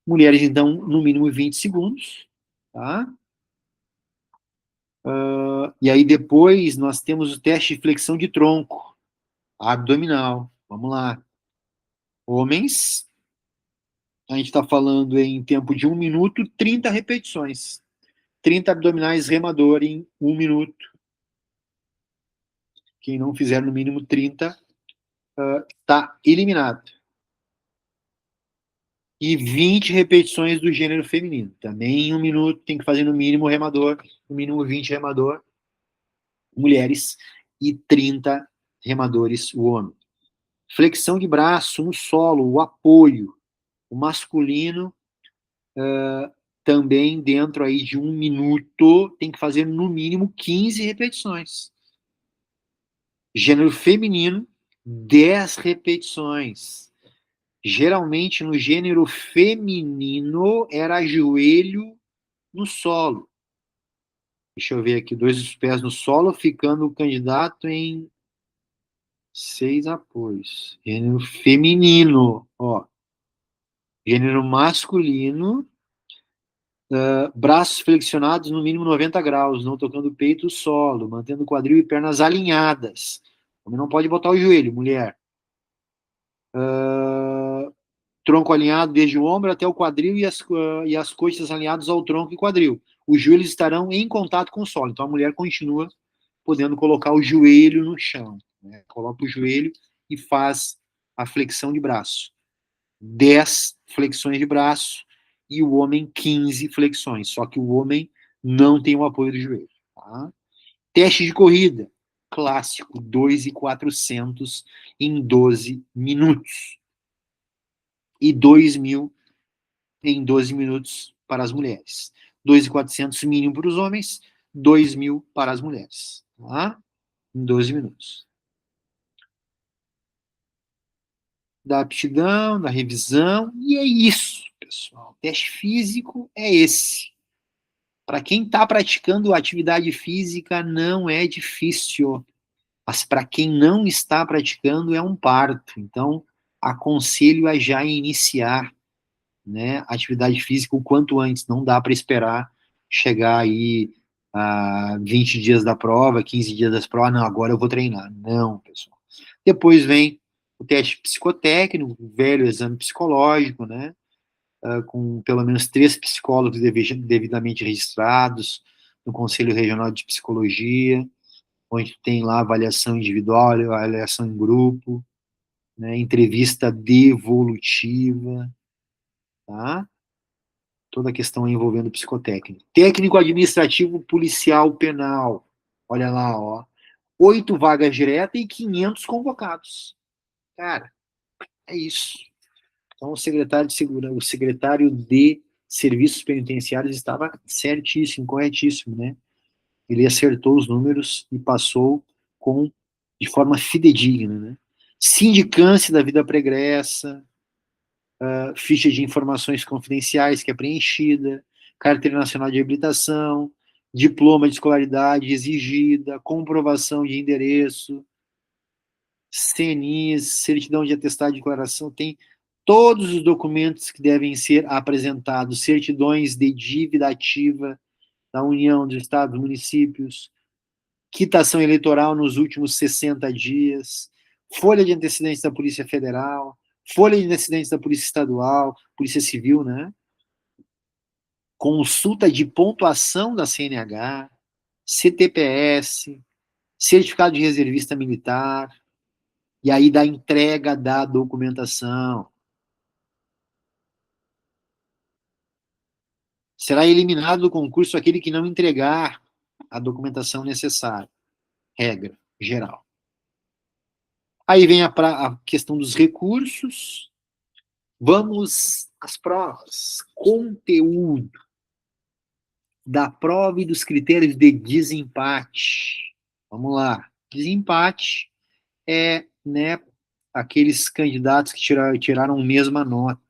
Mulheres, então, no mínimo 20 segundos, tá? E aí depois nós temos o teste de flexão de tronco abdominal. Vamos lá. Homens, a gente está falando em tempo de 1 minuto, 30 repetições. 30 abdominais remador em 1 minuto. Quem não fizer no mínimo 30 está eliminado. E 20 repetições do gênero feminino. Também em 1 minuto tem que fazer no mínimo remador, no mínimo 20 remador, mulheres, e 30 remadores, o homem. Flexão de braço no solo, o apoio. O masculino, também dentro aí de 1 minuto, tem que fazer no mínimo 15 repetições. Gênero feminino, 10 repetições. Geralmente, no gênero feminino, era joelho no solo. Deixa eu ver aqui, 2 dos pés no solo, ficando o candidato em 6 apoios. Gênero feminino, ó. Gênero masculino, braços flexionados no mínimo 90 graus, não tocando o peito o solo, mantendo o quadril e pernas alinhadas. Homem não pode botar o joelho, mulher. Tronco alinhado desde o ombro até o quadril e as coxas alinhadas ao tronco e quadril. Os joelhos estarão em contato com o solo. Então a mulher continua podendo colocar o joelho no chão. Né? Coloca o joelho e faz a flexão de braço. 10 flexões de braço e o homem 15 flexões. Só que o homem não tem o apoio do joelho. Tá? Teste de corrida. Clássico, 2.400 em 12 minutos. E 2.000 em 12 minutos para as mulheres. 2.400 mínimo para os homens, 2.000 para as mulheres. Tá? Em 12 minutos. Da aptidão, da revisão, e é isso, pessoal. O teste físico é esse. Para quem está praticando atividade física, não é difícil. Mas para quem não está praticando, é um parto. Então, aconselho a já iniciar, né, atividade física o quanto antes. Não dá para esperar chegar aí a 20 dias da prova, 15 dias das provas. Não, agora eu vou treinar. Não, pessoal. Depois vem o teste psicotécnico, o velho exame psicológico, né, com pelo menos 3 psicólogos devidamente registrados no Conselho Regional de Psicologia, onde tem lá avaliação individual, avaliação em grupo, né, entrevista devolutiva, tá? Toda a questão envolvendo psicotécnico. Técnico administrativo policial penal. Olha lá, ó. 8 vagas diretas e 500 convocados. Cara, é isso. Então o secretário de segurança, o secretário de serviços penitenciários estava certíssimo, corretíssimo, né? Ele acertou os números e passou de forma fidedigna, né? Sindicância da vida pregressa, ficha de informações confidenciais que é preenchida, carteira nacional de habilitação, diploma de escolaridade exigida, comprovação de endereço, CNIs, certidão de atestado de declaração, tem todos os documentos que devem ser apresentados, certidões de dívida ativa da União, dos Estados, municípios, quitação eleitoral nos últimos 60 dias, folha de antecedentes da Polícia Federal, folha de antecedentes da Polícia Estadual, Polícia Civil, né? Consulta de pontuação da CNH, CTPS, certificado de reservista militar, e aí da entrega da documentação. Será eliminado do concurso aquele que não entregar a documentação necessária. Regra geral. Aí vem a questão dos recursos. Vamos às provas. Conteúdo da prova e dos critérios de desempate. Vamos lá. Desempate é, né, aqueles candidatos que tiraram a mesma nota.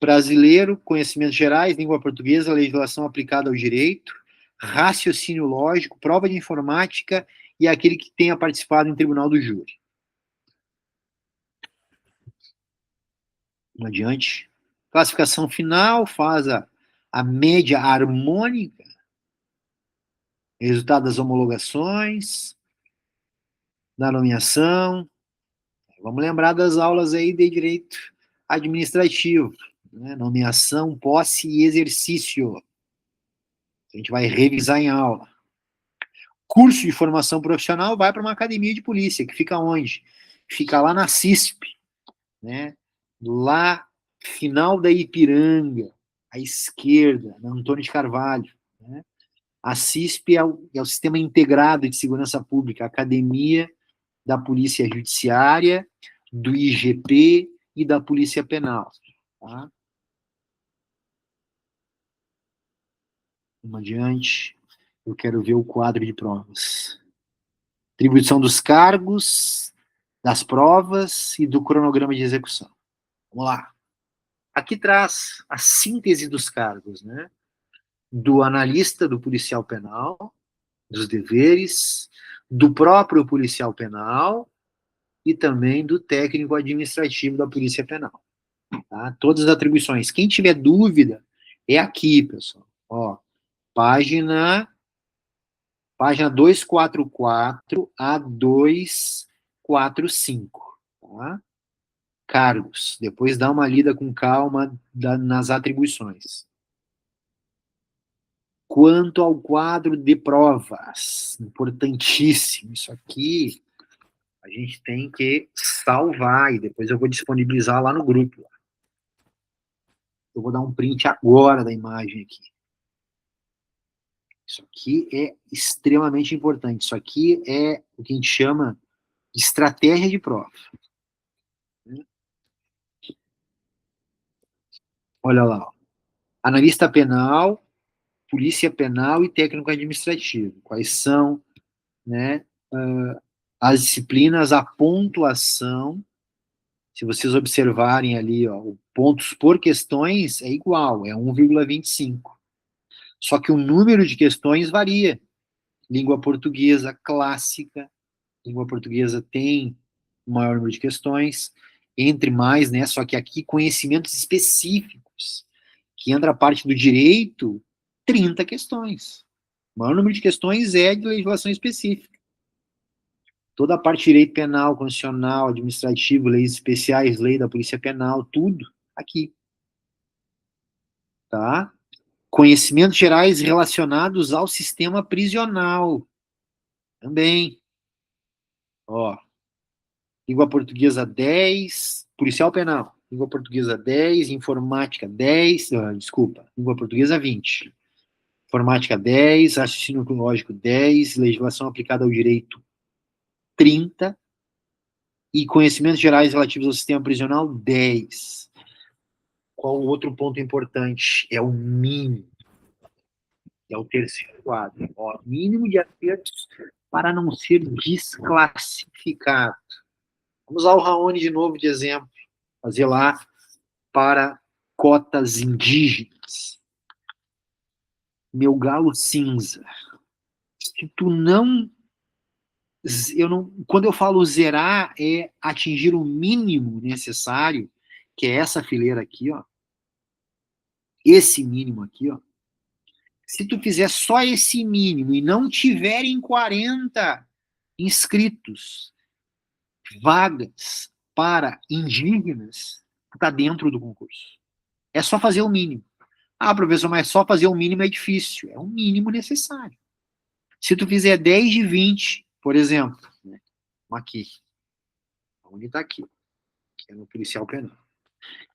Brasileiro, conhecimentos gerais, língua portuguesa, legislação aplicada ao direito, raciocínio lógico, prova de informática e aquele que tenha participado em tribunal do júri. Adiante. Classificação final, faz a média harmônica Resultado das homologações, da nomeação. Vamos lembrar das aulas aí de direito administrativo, né? Nomeação, posse e exercício. A gente vai revisar em aula. Curso de formação profissional vai para uma academia de polícia, que fica onde? Fica lá na CISP, né? Lá, final da Ipiranga, à esquerda, na Antônio de Carvalho, né? A CISP é o Sistema Integrado de Segurança Pública, a Academia da Polícia Judiciária, do IGP e da Polícia Penal. Tá? Vamos adiante. Eu quero ver o quadro de provas. Atribuição dos cargos, das provas e do cronograma de execução. Vamos lá. Aqui traz a síntese dos cargos, né? Do analista do policial penal, dos deveres, do próprio policial penal e também do técnico administrativo da Polícia Penal. Tá? Todas as atribuições. Quem tiver dúvida, é aqui, pessoal. Ó, página 244 a 245. Tá? Cargos. Depois dá uma lida com calma nas atribuições. Quanto ao quadro de provas, importantíssimo. Isso aqui a gente tem que salvar e depois eu vou disponibilizar lá no grupo. Eu vou dar um print agora da imagem aqui. Isso aqui é extremamente importante. Isso aqui é o que a gente chama de estratégia de prova. Olha lá. Ó. Analista penal, polícia penal e técnico administrativo. Quais são, né, as disciplinas, a pontuação. Se vocês observarem ali, ó, pontos por questões é igual, é 1,25. Só que o número de questões varia. Língua portuguesa clássica, língua portuguesa tem o maior número de questões, entre mais, né? Só que aqui conhecimentos específicos, que entra a parte do direito, 30 questões. O maior número de questões é de legislação específica. Toda a parte de direito penal, constitucional, administrativo, leis especiais, lei da polícia penal, tudo aqui. Tá? Conhecimentos gerais relacionados ao sistema prisional. Também. Ó, língua portuguesa 10, policial penal. Língua portuguesa 10, informática 10, desculpa, língua portuguesa 20. Informática 10, raciocínio lógico 10, legislação aplicada ao direito 30 e conhecimentos gerais relativos ao sistema prisional 10. Qual o outro ponto importante? É o mínimo. É o terceiro quadro. Ó, mínimo de acertos para não ser desclassificado. Vamos usar o Raoni de novo de exemplo. Fazer lá para cotas indígenas. Meu galo cinza. Se tu não... Quando eu falo zerar, é atingir o mínimo necessário, que é essa fileira aqui, ó. Esse mínimo aqui, ó. Se tu fizer só esse mínimo e não tiverem 40 inscritos, vagas para indígenas, tu tá dentro do concurso. É só fazer o mínimo. Ah, professor, mas só fazer o mínimo é difícil. É o mínimo necessário. Se tu fizer 10 de 20, por exemplo, né, aqui, onde está aqui, que é no policial penal.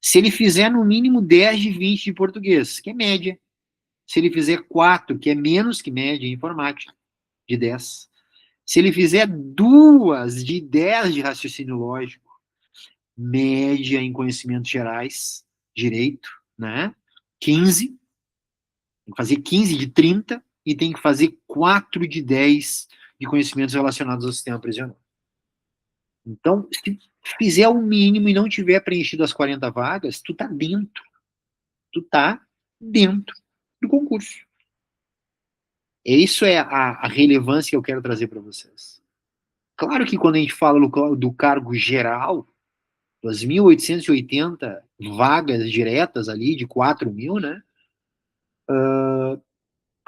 Se ele fizer no mínimo 10 de 20 de português, que é média. Se ele fizer 4, que é menos que média em informática, de 10. Se ele fizer 2 de 10 de raciocínio lógico, média em conhecimentos gerais, direito, né? 15. Tem que fazer 15 de 30 e tem que fazer 4 de 10 de conhecimentos relacionados ao sistema prisional. Então, se fizer o mínimo e não tiver preenchido as 40 vagas, tu tá dentro. Tu tá dentro do concurso. Isso é a relevância que eu quero trazer para vocês. Claro que quando a gente fala do cargo geral, das 1.880 vagas diretas ali, de 4.000, né?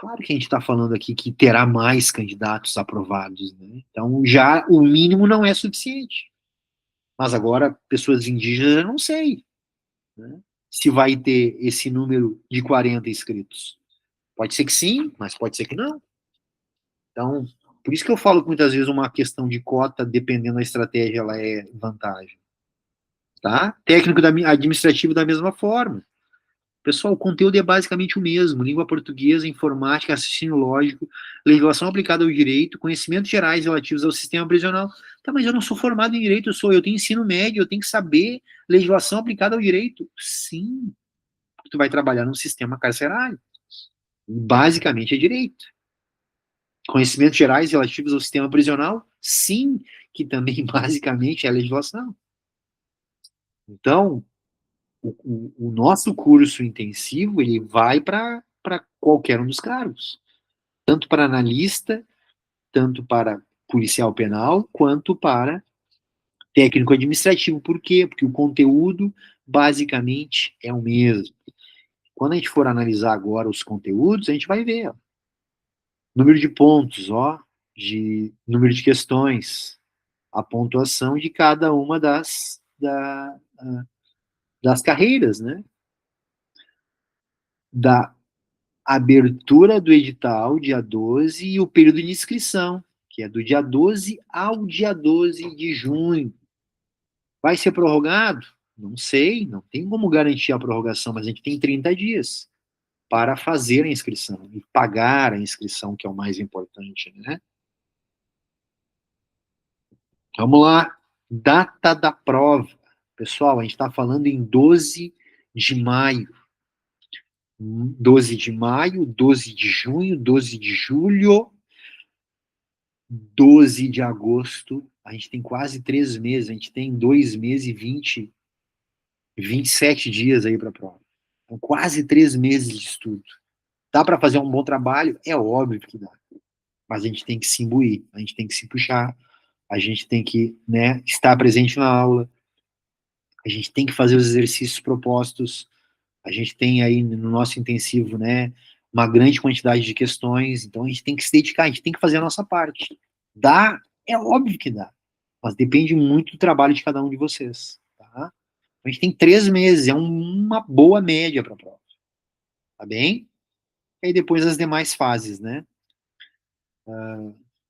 Claro que a gente está falando aqui que terá mais candidatos aprovados, né? Então, já o mínimo não é suficiente. Mas agora, pessoas indígenas, eu não sei, né, se vai ter esse número de 40 inscritos. Pode ser que sim, mas pode ser que não. Então, por isso que eu falo que muitas vezes uma questão de cota, dependendo da estratégia, ela é vantagem. Tá? Técnico administrativo da mesma forma. Pessoal, o conteúdo é basicamente o mesmo: língua portuguesa, informática, raciocínio lógico, legislação aplicada ao direito, conhecimentos gerais relativos ao sistema prisional. Tá, mas eu não sou formado em direito, eu tenho ensino médio, eu tenho que saber legislação aplicada ao direito. Sim, tu vai trabalhar num sistema carcerário. Basicamente é direito. Conhecimentos gerais relativos ao sistema prisional? Sim, que também basicamente é legislação. Então, o nosso curso intensivo, ele vai para qualquer um dos cargos. Tanto para analista, tanto para policial penal, quanto para técnico administrativo. Por quê? Porque o conteúdo, basicamente, é o mesmo. Quando a gente for analisar agora os conteúdos, a gente vai ver, ó, número de pontos, ó, de número de questões, a pontuação de cada uma das carreiras, né? Da abertura do edital, dia 12, e o período de inscrição, que é do dia 12 ao dia 12 de junho. Vai ser prorrogado? Não sei, não tem como garantir a prorrogação, mas a gente tem 30 dias para fazer a inscrição e pagar a inscrição, que é o mais importante, né? Vamos lá. Data da prova. Pessoal, a gente está falando em 12 de maio. 12 de maio, 12 de junho, 12 de julho, 12 de agosto. A gente tem quase 3 meses. A gente tem 2 meses e 27 dias aí para a prova. Então, quase 3 meses de estudo. Dá para fazer um bom trabalho? É óbvio que dá. Mas a gente tem que se imbuir, a gente tem que se puxar, a gente tem que, né, estar presente na aula, a gente tem que fazer os exercícios propostos, a gente tem aí no nosso intensivo, né, uma grande quantidade de questões, então a gente tem que se dedicar, a gente tem que fazer a nossa parte. Dá? É óbvio que dá, mas depende muito do trabalho de cada um de vocês, tá? A gente tem 3 meses, é uma boa média para a prova, tá bem? E aí depois as demais fases, né?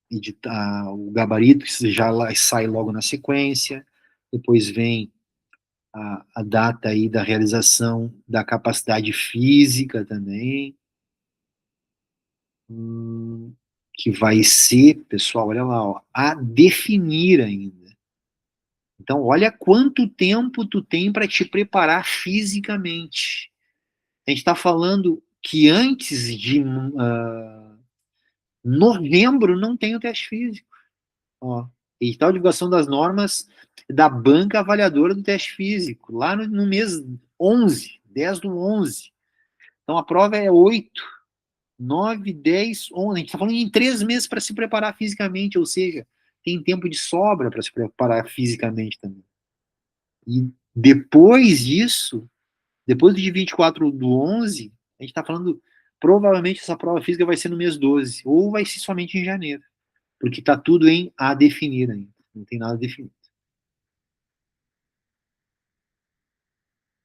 Editar o gabarito, que já sai logo na sequência, depois vem a data aí da realização da capacidade física também, que vai ser, pessoal, olha lá, ó, a definir ainda. Então, olha quanto tempo tu tem para te preparar fisicamente. A gente está falando que antes de novembro não tem o teste físico. Ó, edital de divulgação das normas da banca avaliadora do teste físico, lá no mês 11, 10 do 11. Então a prova é 8, 9, 10, 11. A gente está falando em 3 meses para se preparar fisicamente, ou seja, tem tempo de sobra para se preparar fisicamente também. E depois disso, depois de 24 do 11, a gente está falando, provavelmente essa prova física vai ser no mês 12, ou vai ser somente em janeiro, porque está tudo em a definir ainda, não tem nada definido.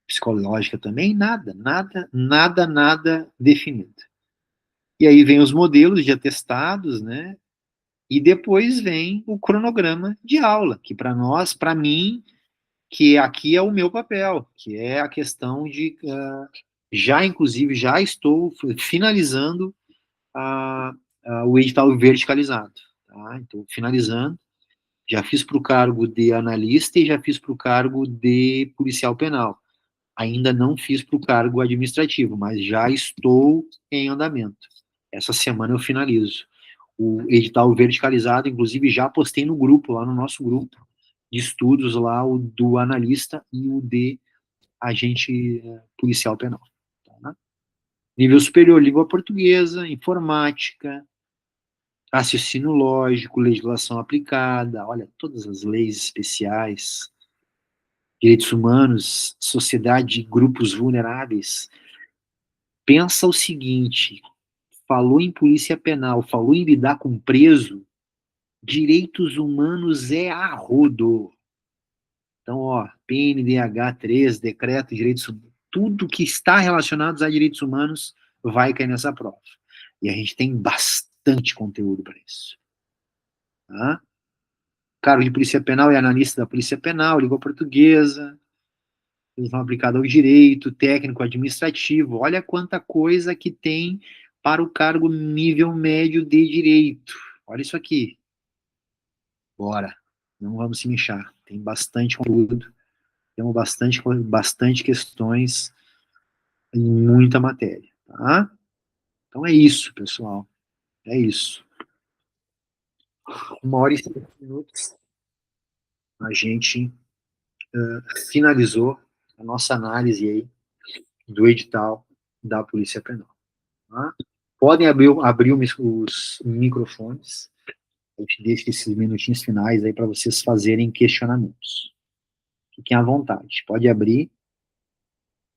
Psicológica também, nada definido. E aí vem os modelos de atestados, né? E depois vem o cronograma de aula, que para nós, para mim, que aqui é o meu papel, que é a questão de inclusive, já estou finalizando o edital verticalizado. Tá? Então, finalizando, já fiz para o cargo de analista e já fiz para o cargo de policial penal. Ainda não fiz para o cargo administrativo, mas já estou em andamento. Essa semana eu finalizo. O edital verticalizado, inclusive, já postei no grupo, lá no nosso grupo de estudos, lá o do analista e o de agente policial penal. Tá? Nível superior, língua portuguesa, informática, raciocínio lógico, legislação aplicada, olha, todas as leis especiais, direitos humanos, sociedade de grupos vulneráveis. Pensa o seguinte, falou em polícia penal, falou em lidar com preso, direitos humanos é a rodo. Então, ó, PNDH 3, decreto de direitos humanos, tudo que está relacionado a direitos humanos vai cair nessa prova. E a gente tem bastante conteúdo para isso. Tá? Cargo de polícia penal é analista da polícia penal, língua portuguesa, eles vão aplicado ao direito, técnico, administrativo. Olha quanta coisa que tem para o cargo nível médio de direito. Olha isso aqui. Bora. Não vamos se mexer. Tem bastante conteúdo. Temos bastante questões em muita matéria. Tá? Então é isso, pessoal. É isso. 1 hora e 5 minutos. A gente finalizou a nossa análise aí do edital da Polícia Penal. Tá? Podem abrir os microfones. A gente deixa esses minutinhos finais aí para vocês fazerem questionamentos. Fiquem à vontade. Pode abrir.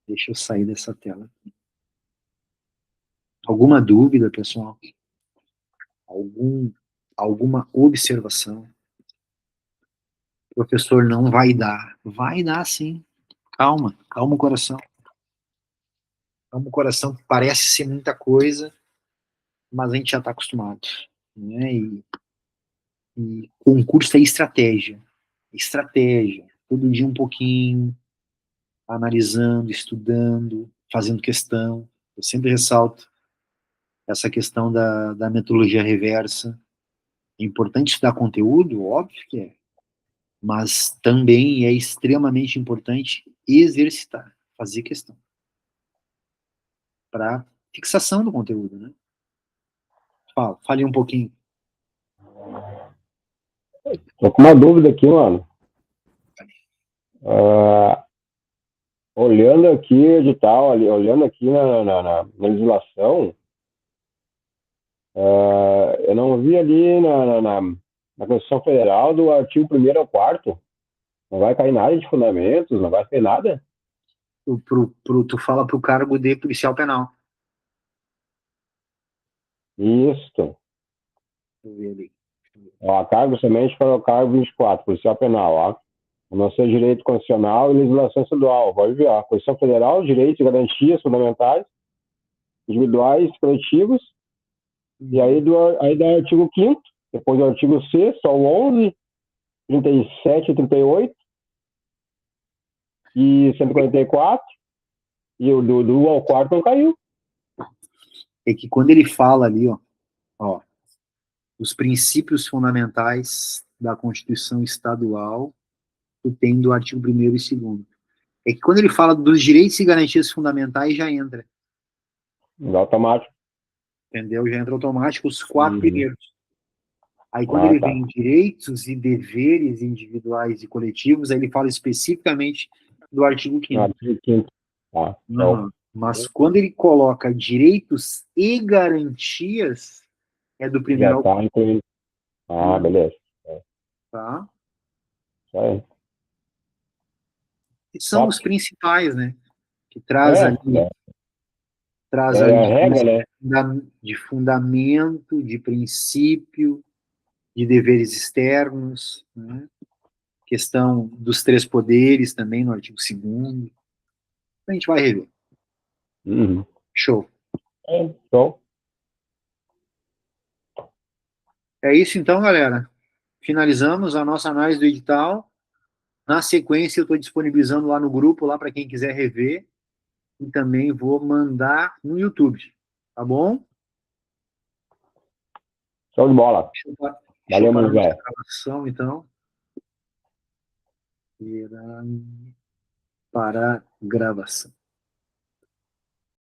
Deixa eu sair dessa tela. Alguma dúvida, pessoal? Alguma observação? O professor não vai dar. Vai dar, sim. Calma, calma o coração. Calma o coração, que parece ser muita coisa, mas a gente já está acostumado. Né? E concurso é estratégia. Estratégia. Todo dia um pouquinho, analisando, estudando, fazendo questão. Eu sempre ressalto essa questão da metodologia reversa. É importante estudar conteúdo? Óbvio que é. Mas também é extremamente importante exercitar, fazer questão. Para fixação do conteúdo, né? Fale um pouquinho. Tô com uma dúvida aqui, mano. Olhando aqui o edital, olhando aqui na legislação, eu não vi ali na Constituição Federal do artigo 1º ao 4º. Não vai cair nada de fundamentos, não vai cair nada. Tu fala pro cargo de policial penal. Isso. Deixa eu ver ali. Ó, cargo somente para o cargo 24, policial penal, ó. A não ser direito constitucional e legislação estadual. Pode ver, ó. Constituição Federal, direitos e garantias fundamentais, individuais, coletivos. E aí do artigo 5º, depois do artigo 6º, ao 11, 37 e 38, e 144, e o do ao 4º não caiu. É que quando ele fala ali, ó, os princípios fundamentais da Constituição Estadual, tu tem do artigo 1º e 2º. É que quando ele fala dos direitos e garantias fundamentais, já entra. Não automático. Entendeu? Já entra automático os 4 primeiros. Aí quando ele vem em direitos e deveres individuais e coletivos, aí ele fala especificamente do artigo 5º. Artigo 5º. Tá. Então, mas quando ele coloca direitos e garantias, é do 1º ao 4º. Beleza. Tá? Isso aí. E são os principais, né? Que traz ali a regra, né? De fundamento, de princípio, de deveres externos, né? Questão dos 3 poderes também no artigo 2º. A gente vai rever. Show. Show. É isso então, galera. Finalizamos a nossa análise do edital. Na sequência, eu estou disponibilizando lá no grupo, lá para quem quiser rever. E também vou mandar no YouTube. Tá bom? Show de bola. Valeu, meu velho. Gravação, então. Para gravação.